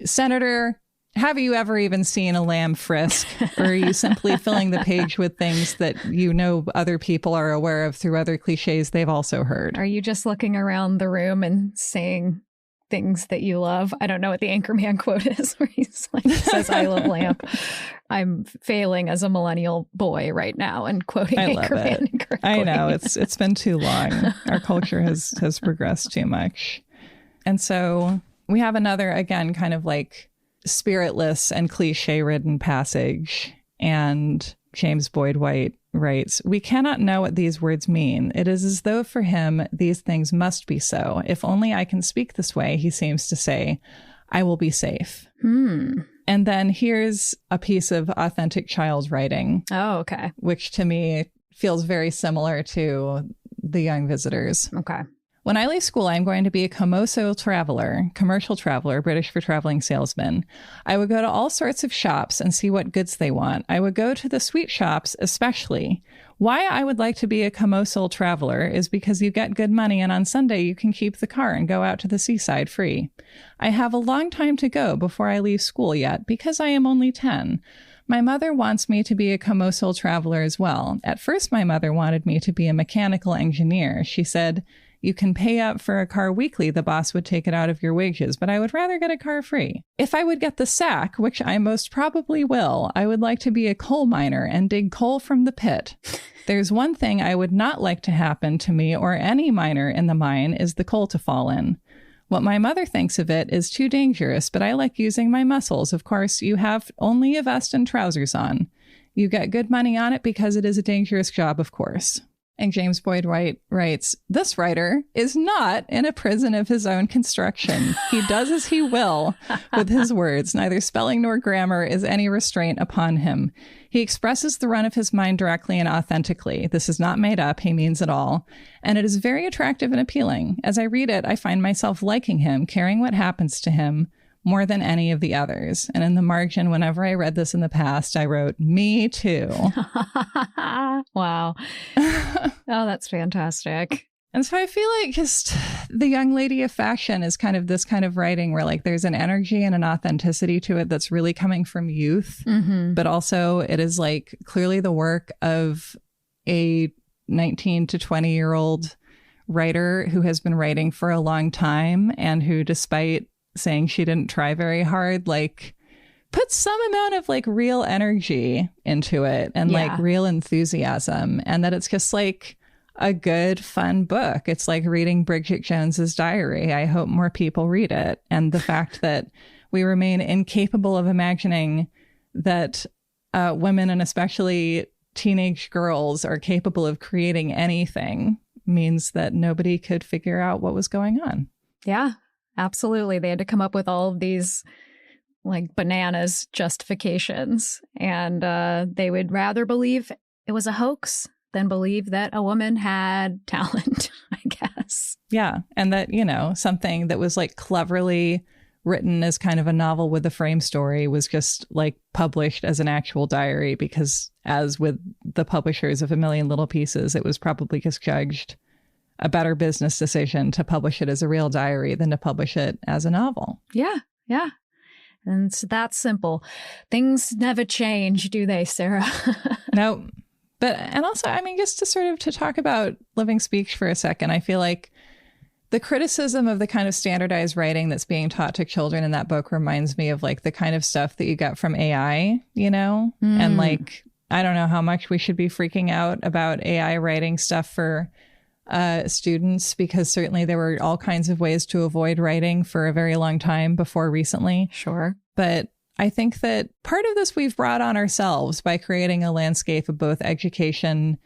Senator, have you ever even seen a lamb frisk? Or are you simply filling the page with things that you know other people are aware of through other cliches they've also heard? Are you just looking around the room and saying things that you love? I don't know what the Anchorman quote is where he's like, says, I love lamp. I'm failing as a millennial boy right now and quoting Anchorman incorrectly. I know, it's been too long. Our culture has progressed too much. And so we have another, again, kind of like spiritless and cliche-ridden passage. And James Boyd White writes, "We cannot know what these words mean. It is as though for him these things must be so. If only I can speak this way, he seems to say, I will be safe." And then here's a piece of authentic child writing. Oh, okay. Which to me feels very similar to The Young Visitors. Okay. "When I leave school, I'm going to be a commercial traveler, British for traveling salesman. I would go to all sorts of shops and see what goods they want. I would go to the sweet shops especially. Why I would like to be a commercial traveler is because you get good money, and on Sunday you can keep the car and go out to the seaside free. I have a long time to go before I leave school yet, because I am only 10. My mother wants me to be a commercial traveler as well. At first, my mother wanted me to be a mechanical engineer. She said, 'You can pay up for a car weekly. The boss would take it out of your wages, but I would rather get a car free. If I would get the sack, which I most probably will, I would like to be a coal miner and dig coal from the pit. There's one thing I would not like to happen to me or any miner in the mine is the coal to fall in. What my mother thinks of it is too dangerous, but I like using my muscles. Of course, you have only a vest and trousers on. You get good money on it because it is a dangerous job, of course." And James Boyd White writes, "This writer is not in a prison of his own construction. He does as he will with his words. Neither spelling nor grammar is any restraint upon him. He expresses the run of his mind directly and authentically. This is not made up. He means it all. And it is very attractive and appealing. As I read it, I find myself liking him, caring what happens to him, more than any of the others." And in the margin, whenever I read this in the past, I wrote, "Me too." Wow. Oh, that's fantastic. And so I feel like just the young lady of fashion is kind of this kind of writing where like there's an energy and an authenticity to it that's really coming from youth, but also it is like clearly the work of a 19 to 20-year-old writer who has been writing for a long time and who, despite saying she didn't try very hard, like put some amount of like real energy into it and like real enthusiasm, and that it's just like a good, fun book. It's like reading Bridget Jones's diary. I hope more people read it. And the fact that we remain incapable of imagining that women, and especially teenage girls, are capable of creating anything means that nobody could figure out what was going on. Yeah. Absolutely. They had to come up with all of these like bananas justifications. And they would rather believe it was a hoax than believe that a woman had talent, I guess. Yeah. And that, something that was like cleverly written as kind of a novel with a frame story was just like published as an actual diary, because as with the publishers of A Million Little Pieces, it was probably just judged a better business decision to publish it as a real diary than to publish it as a novel. Yeah. Yeah. And it's that simple. Things never change, do they, Sarah? No. But, and also, I mean, just to sort of to talk about living speech for a second, I feel like the criticism of the kind of standardized writing that's being taught to children in that book reminds me of like the kind of stuff that you get from AI, and like, I don't know how much we should be freaking out about AI writing stuff for students, because certainly there were all kinds of ways to avoid writing for a very long time before recently. Sure. But I think that part of this we've brought on ourselves by creating a landscape of both education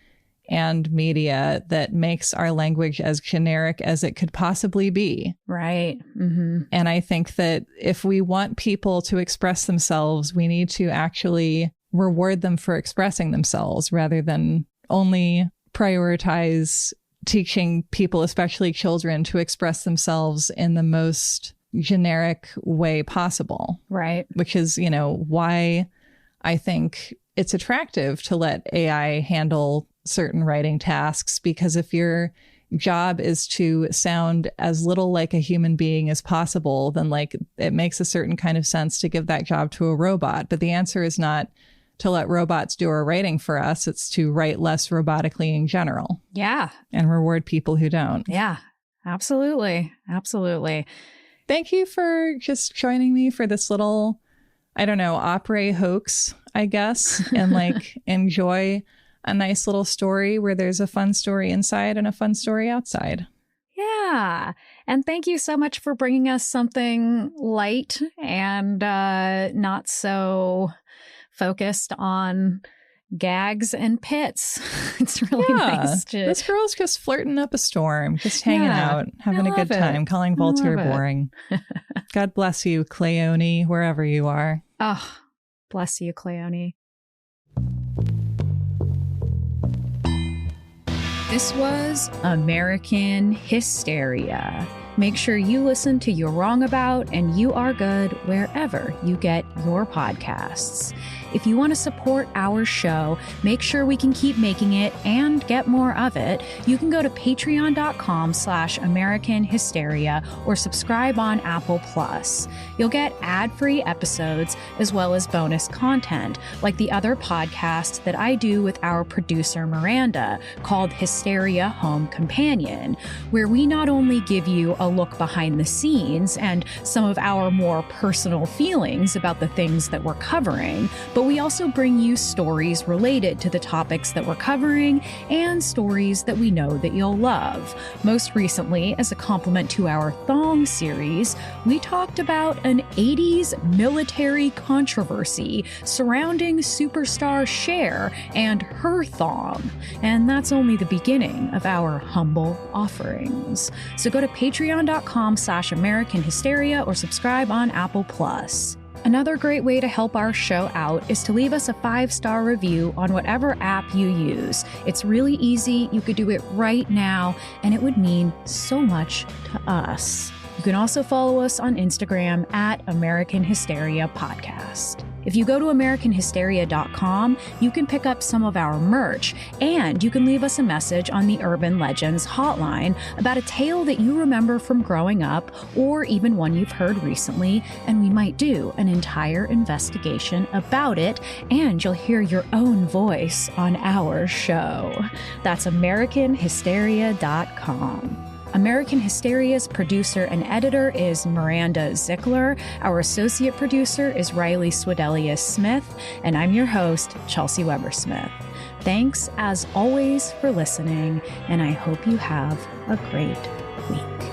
and media that makes our language as generic as it could possibly be. Right. Mm-hmm. And I think that if we want people to express themselves, we need to actually reward them for expressing themselves rather than only prioritize teaching people, especially children, to express themselves in the most generic way possible. Right. Which is, why I think it's attractive to let AI handle certain writing tasks, because if your job is to sound as little like a human being as possible, then like it makes a certain kind of sense to give that job to a robot. But the answer is not to let robots do our writing for us. It's to write less robotically in general. Yeah. And reward people who don't. Yeah, absolutely. Absolutely. Thank you for just joining me for this little, I don't know, opera hoax, I guess, and like enjoy a nice little story where there's a fun story inside and a fun story outside. Yeah. And thank you so much for bringing us something light and not so focused on gags and pits. It's really nice. This girl's just flirting up a storm, just hanging out, having a good time, calling Voltaire boring. God bless you, Cleone, wherever you are. Oh, bless you, Cleone. This was American Hysteria. Make sure you listen to You're Wrong About and You Are Good wherever you get your podcasts. If you want to support our show, make sure we can keep making it and get more of it. You can go to patreon.com/American Hysteria or subscribe on Apple Plus. You'll get ad-free episodes as well as bonus content, like the other podcast that I do with our producer Miranda called Hysteria Home Companion, where we not only give you a look behind the scenes and some of our more personal feelings about the things that we're covering, but we also bring you stories related to the topics that we're covering and stories that we know that you'll love. Most recently, as a compliment to our Thong series, we talked about an 80s military controversy surrounding superstar Cher and her thong. And that's only the beginning of our humble offerings. So go to patreon.com/American Hysteria or subscribe on Apple Plus. Another great way to help our show out is to leave us a 5-star review on whatever app you use. It's really easy. You could do it right now, and it would mean so much to us. You can also follow us on Instagram at American Hysteria Podcast. If you go to AmericanHysteria.com, you can pick up some of our merch, and you can leave us a message on the Urban Legends hotline about a tale that you remember from growing up, or even one you've heard recently, and we might do an entire investigation about it, and you'll hear your own voice on our show. That's AmericanHysteria.com. American Hysteria's producer and editor is Miranda Zickler. Our associate producer is Riley Swedelius Smith, and I'm your host, Chelsey Weber Smith. Thanks, as always, for listening, and I hope you have a great week.